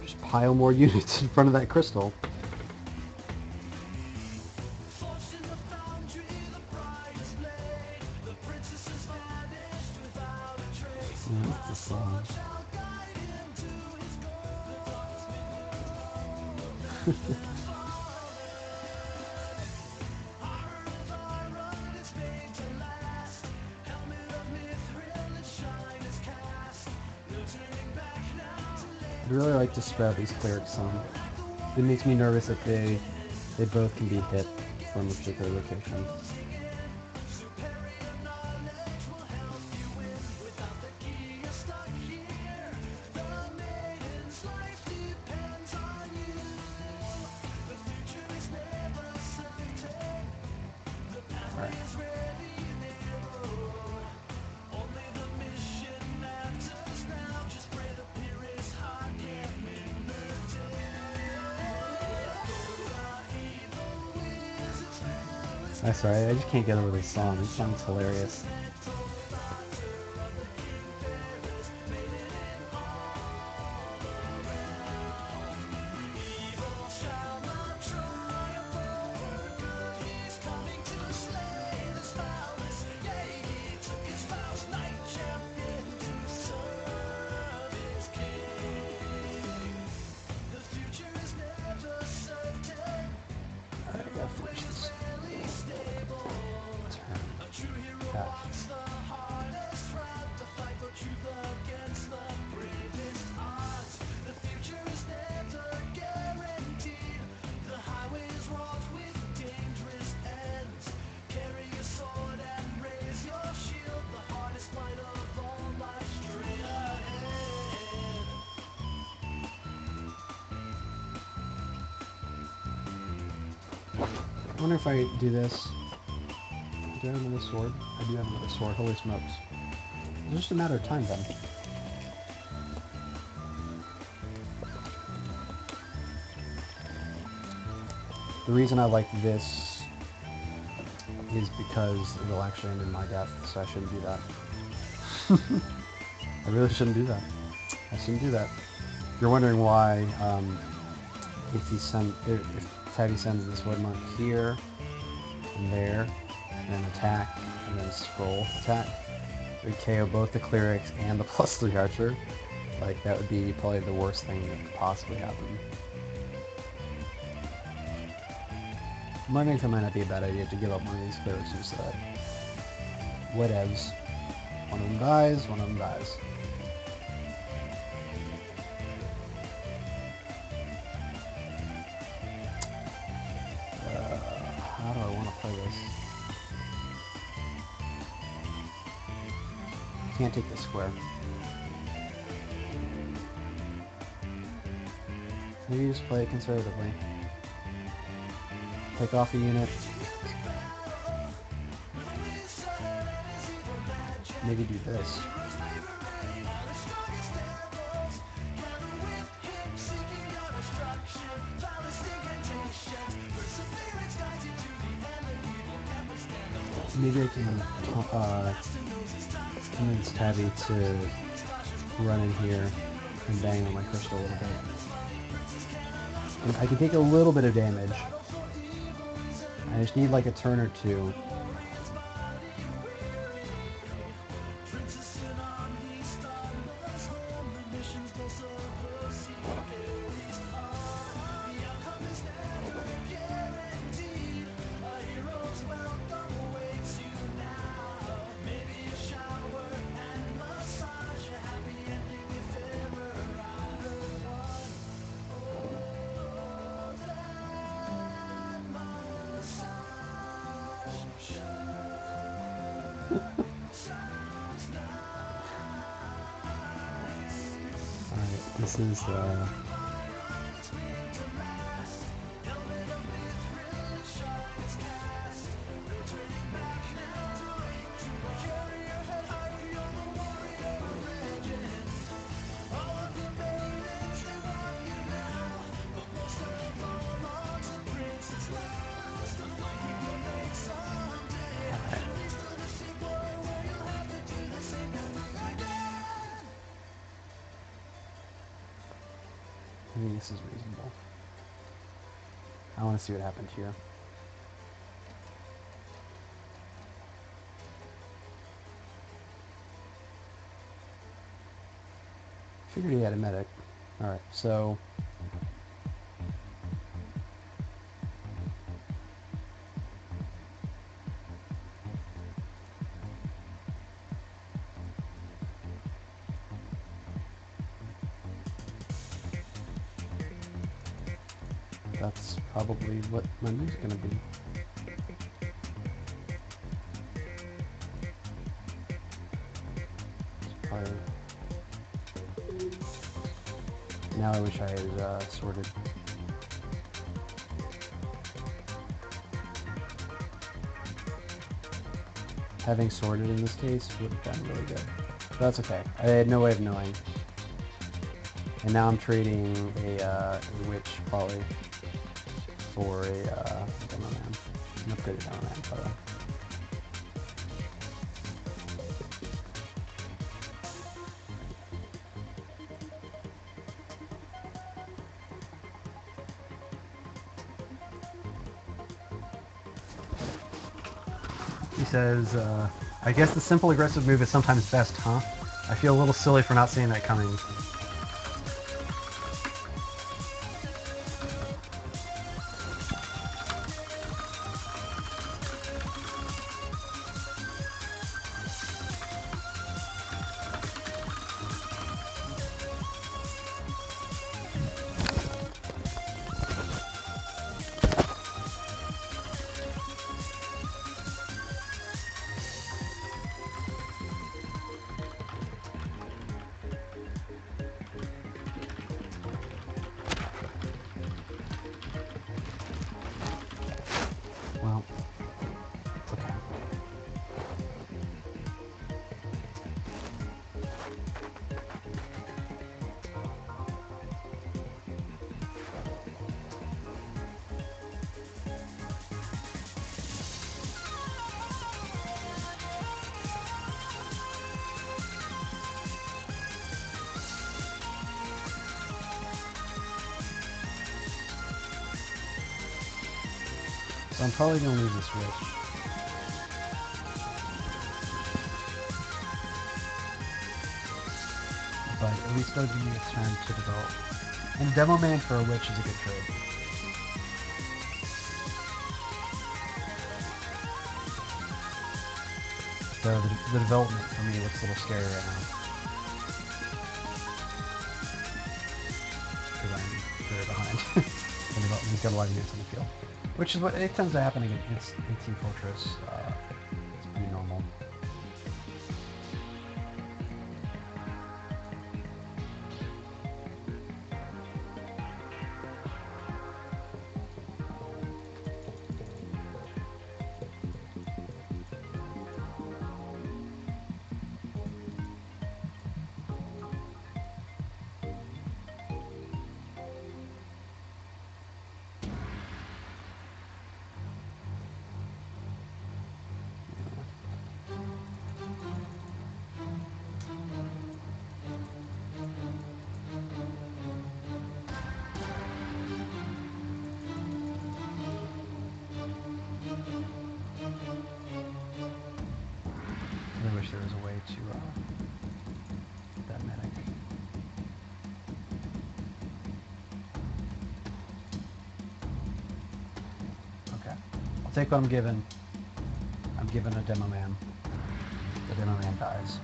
Just pile more units in front of that crystal. I'd really like to spread these clerics some. It makes me nervous that they both can be hit from a particular location. Alright. I'm sorry, I just can't get over this song. This song's hilarious. Alright, I gotta finish this. I wonder if I do this. Do I have another sword? I do have another sword. Holy smokes. It's just a matter of time then. The reason I like this is because it'll actually end in my death, so I shouldn't do that. I really shouldn't do that. I shouldn't do that. If you're wondering why, if Tabby sends this wood monk here and there, and then attack, and then scroll attack, it would KO both the clerics and the +3 archer. Like, that would be probably the worst thing that could possibly happen. I'm wondering if it might not be a bad idea to give up one of these clerics instead. Whatevs. One of them dies, one of them dies. How do I want to play this? Can't take this square. Maybe just play it conservatively. Take off a unit. Maybe do this. Maybe I can convince Tabby to run in here and bang on my crystal a little bit. And I can take a little bit of damage. I just need like a turn or two. Alright, this is I mean, this is reasonable. I want to see what happened here. Figured he had a medic. Alright, so... that's probably what my move's gonna be. Probably... Now I wish I had sorted. Having sorted in this case would have been really good. But that's okay. I had no way of knowing. And now I'm trading a witch, probably, for a demo man. An upgraded demo man, by the way. He says, I guess the simple aggressive move is sometimes best, huh? I feel a little silly for not seeing that coming. Well, okay. So I'm probably going to lose this witch. But at least it'll give me a turn to develop. And a demo man for a witch is a good trade. So the development for me looks a little scary right now. Because I'm very behind. The development's got a lot of units on the field. Which is what it tends to happen against Team Fortress. It's pretty normal. I wish there was a way to get that medic. Okay. I'll take what I'm given. I'm given a demo man. The demo man dies.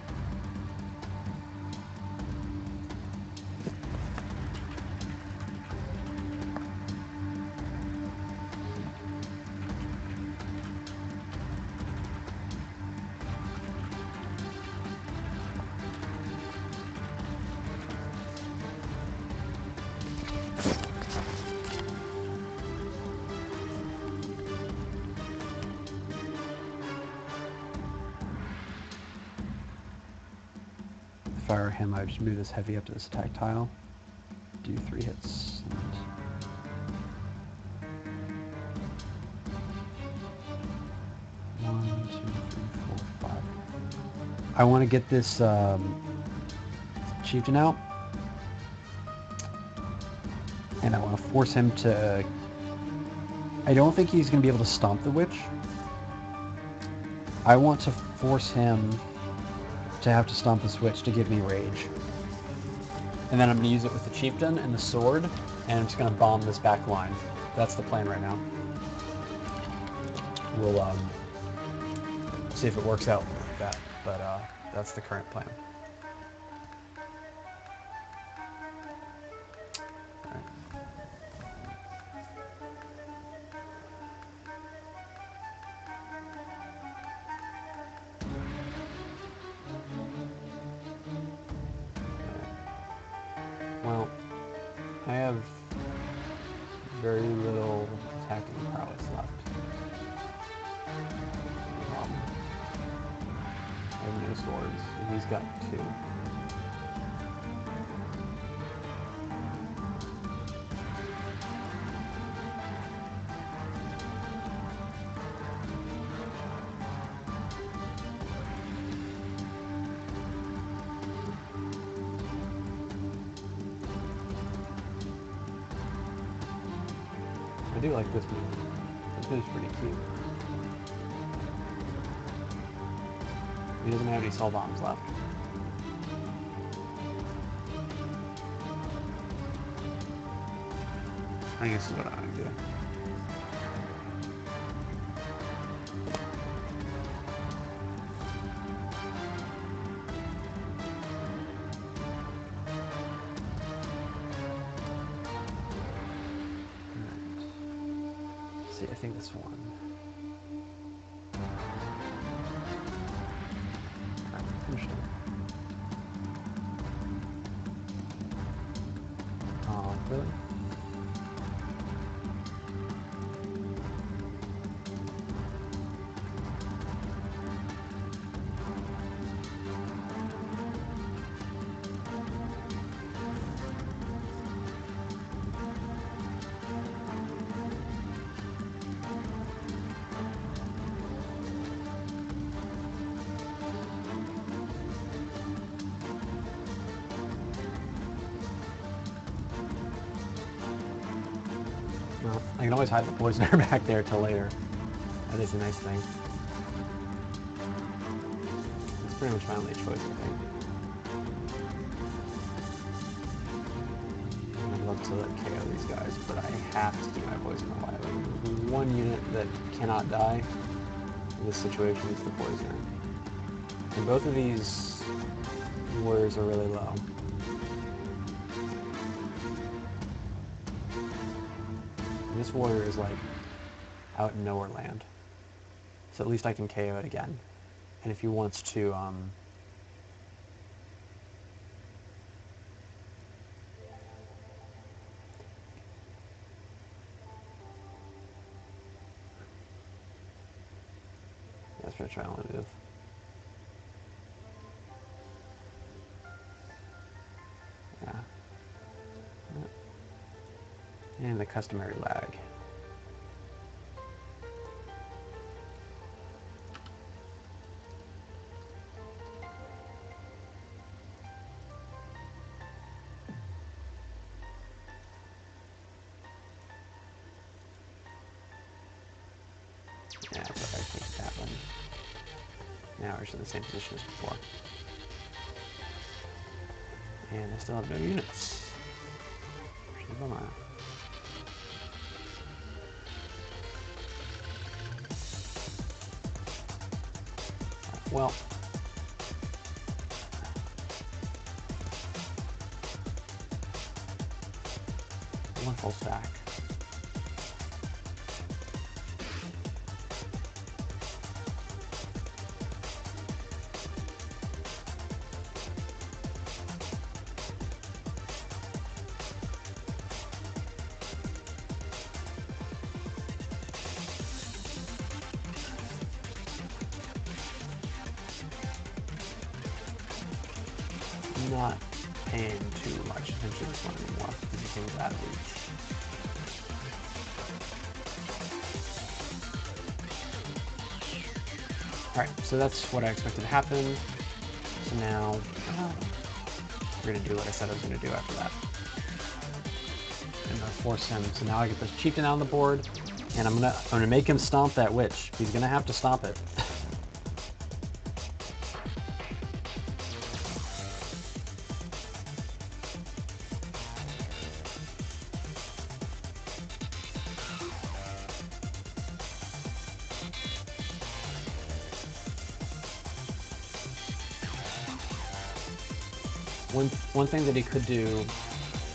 fire him, I would just move this heavy up to this attack tile. Do 3 hits. And 1, 2, 3, 4, 5. I want to get this chieftain out. And I want to force him to... I don't think he's going to be able to stomp the witch. I want to force him to have to stomp the switch to give me rage. And then I'm going to use it with the chieftain and the sword, and I'm just going to bomb this back line. That's the plan right now. We'll see if it works out like that, but that's the current plan. Well, I have very little attacking prowess left. I have no swords, and he's got 2. I do like this move. This move's pretty cute. He doesn't have any soul bombs left. I think this is what I'm gonna do. See, I think this one. Alright, finished it. Oh, really? Well, I can always hide the poisoner back there till later. That is a nice thing. It's pretty much my only choice, I think. I'd love to let KO these guys, but I have to keep my poison alive. The one unit that cannot die in this situation is the poisoner. And both of these warriors are really low. This warrior is like out in nowhere land. So at least I can KO it again. And if he wants to, that's what I try to do. Yeah. And the customary lag. Yeah, but I think that one. Now we're just in the same position as before. And I still have no units. Which is a bummer. Well, one full stack. not paying too much attention to this one anymore. Everything's out of reach. Alright, so that's what I expected to happen. So now, we're going to do what I said I was going to do after that. I'm going to force him. So now I get this chieftain out on the board, and I'm gonna make him stomp that witch. He's going to have to stomp it. One thing that he could do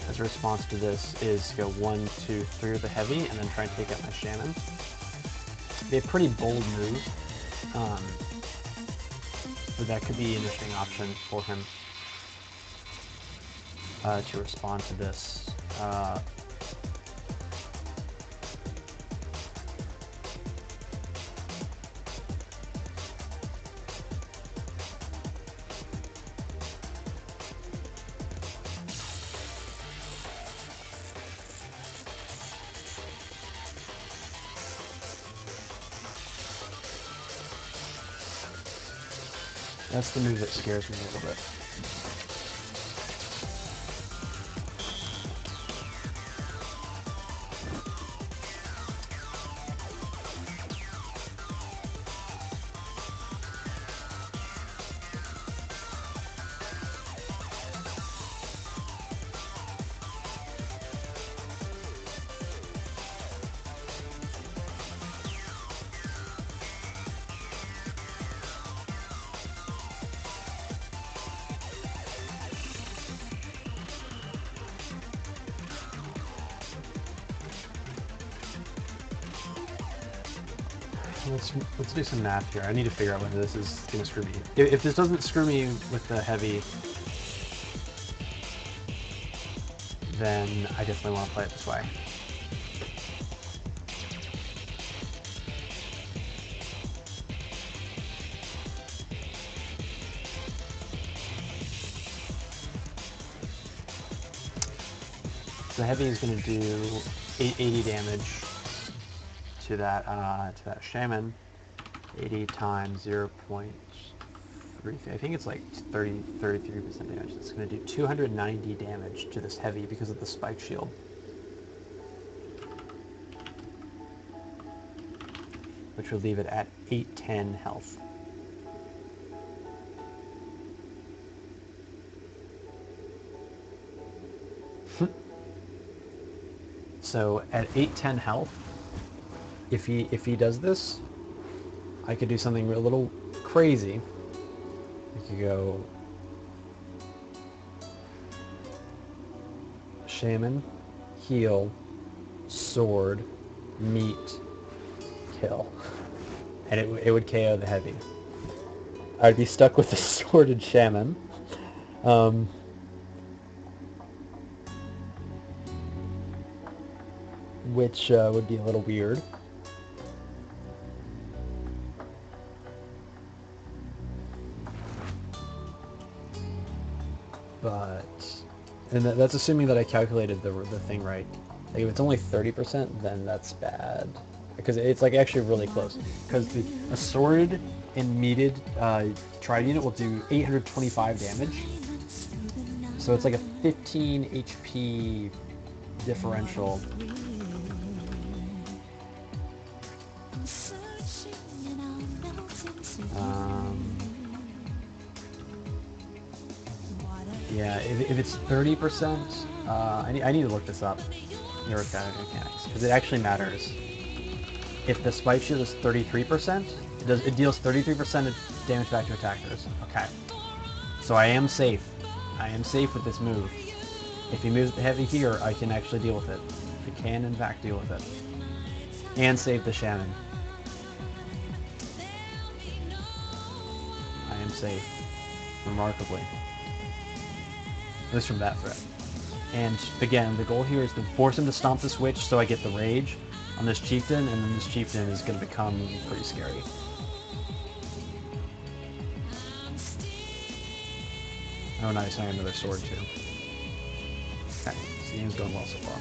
as a response to this is go 1, 2, 3 with the heavy and then try and take out my shaman. Be a pretty bold move, but that could be an interesting option for him to respond to this. That's the move that scares me a little bit. Let's do some math here. I need to figure out whether this is going to screw me. If this doesn't screw me with the heavy, then I definitely want to play it this way. The heavy is going to do 80 damage to that shaman. 80 times 0.3. I think it's like 33% damage. It's going to do 290 damage to this heavy because of the spike shield. Which would leave it at 810 health. So at 810 health, if he does this, I could do something a little crazy. I could go shaman, heal, sword, meat, kill, and it would KO the heavy. I'd be stuck with the sword and shaman. Which would be a little weird. But, and that's assuming that I calculated the thing right. Like if it's only 30%, then that's bad. Because it's like actually really close. Because a sword and meated tried unit will do 825 damage. So it's like a 15 HP differential. Yeah, if it's 30%, I need to look this up, neurostatic mechanics, because it actually matters. If the spike shield is 33%, it deals 33% of damage back to attackers. Okay, so I am safe. I am safe with this move. If he moves the heavy here, I can actually deal with it. I can, in fact, deal with it. And save the shaman. I am safe. Remarkably. At least from that threat. And again, the goal here is to force him to stomp this witch so I get the rage on this chieftain, and then this chieftain is going to become pretty scary. Oh, nice. I got another sword, too. Okay, this game's going well so far.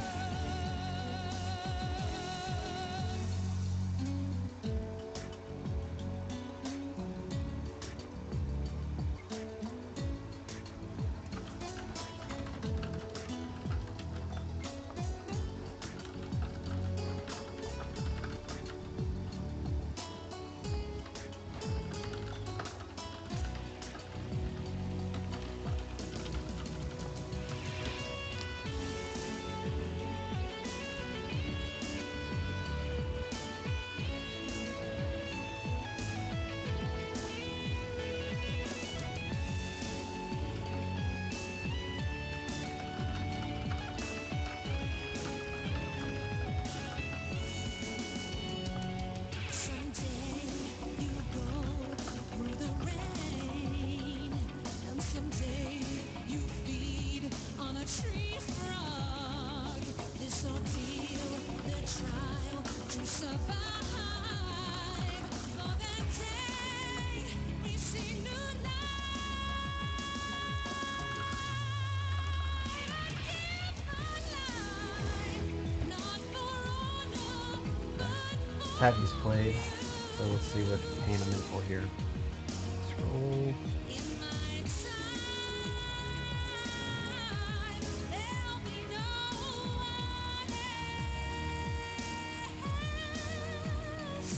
Tabby's played, so let's see what hand I'm in for here. Scroll.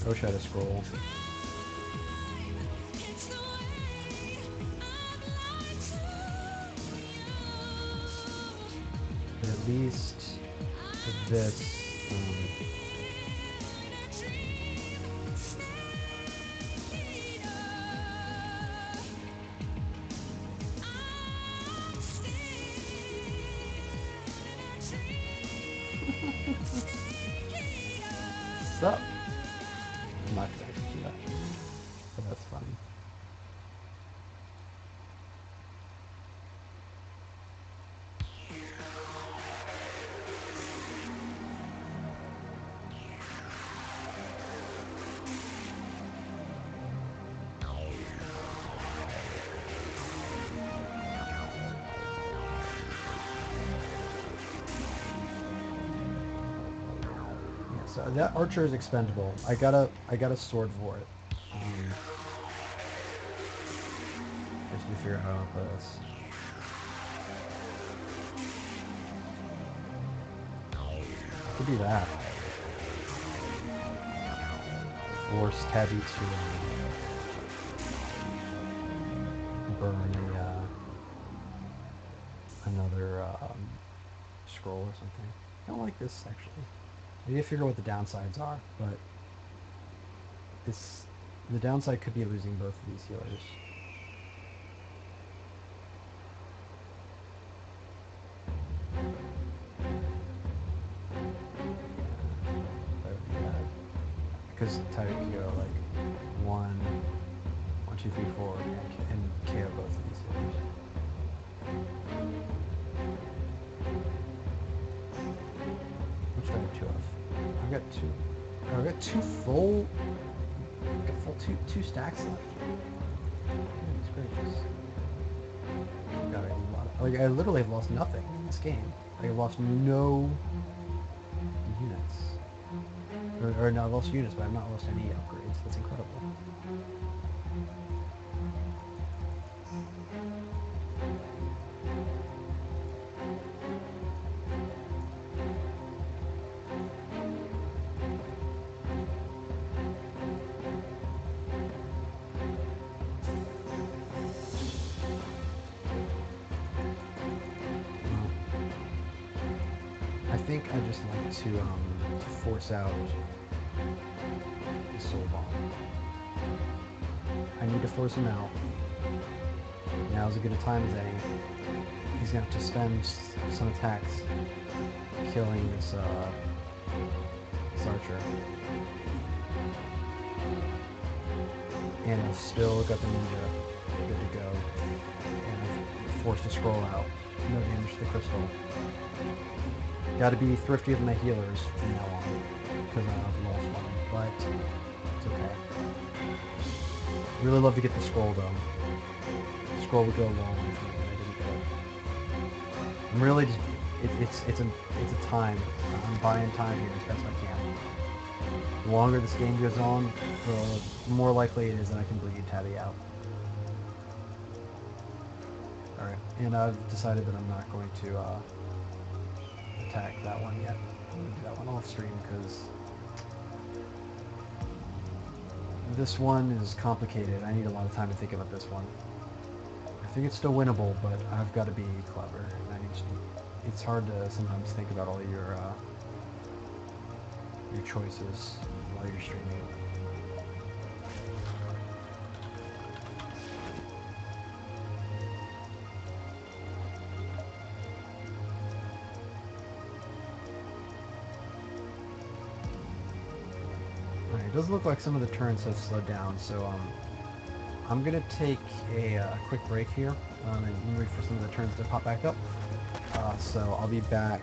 I wish I had a scroll. But at least with this, what's up? I'm not gonna do that, but that's funny. So that archer is expendable. I got a sword for it. I just need to figure out how to play this. I could do that. Force Tabby to burn another scroll or something. I don't like this actually. I need to figure out what the downsides are, but the downside could be losing both of these healers. Because Type can go like 1, 2, 3, 4, and KO both of these healers. Which do I have 2 of? I've got 2. Oh, I've got 2 full. I've got full two stacks left. Goodness gracious. God, I literally have lost nothing in this game. I have lost no units. Or not lost units, but I've not lost any upgrades. That's incredible. I think I just like to force out the soul bomb. I need to force him out. Now's as good a time as any. He's gonna have to spend some attacks killing this archer. And I've still got the ninja good to go. And I've forced a scroll out. No damage to the crystal. Gotta be thrifty with my healers from now on, because I've lost one, but it's okay. Really love to get the scroll though. The scroll would go a long way for me, and I'm really just, it's a time. I'm buying time here as best I can. The longer this game goes on, the more likely it is that I can bleed Tabby out. Alright, and I've decided that I'm not going to attack that one yet. I'm going to do that one off stream because this one is complicated. I need a lot of time to think about this one. I think it's still winnable, but I've got to be clever. It's hard to sometimes think about all your choices while you're streaming. Alright, it does look like some of the turns have slowed down, so I'm gonna take a quick break here and wait for some of the turns to pop back up. So I'll be back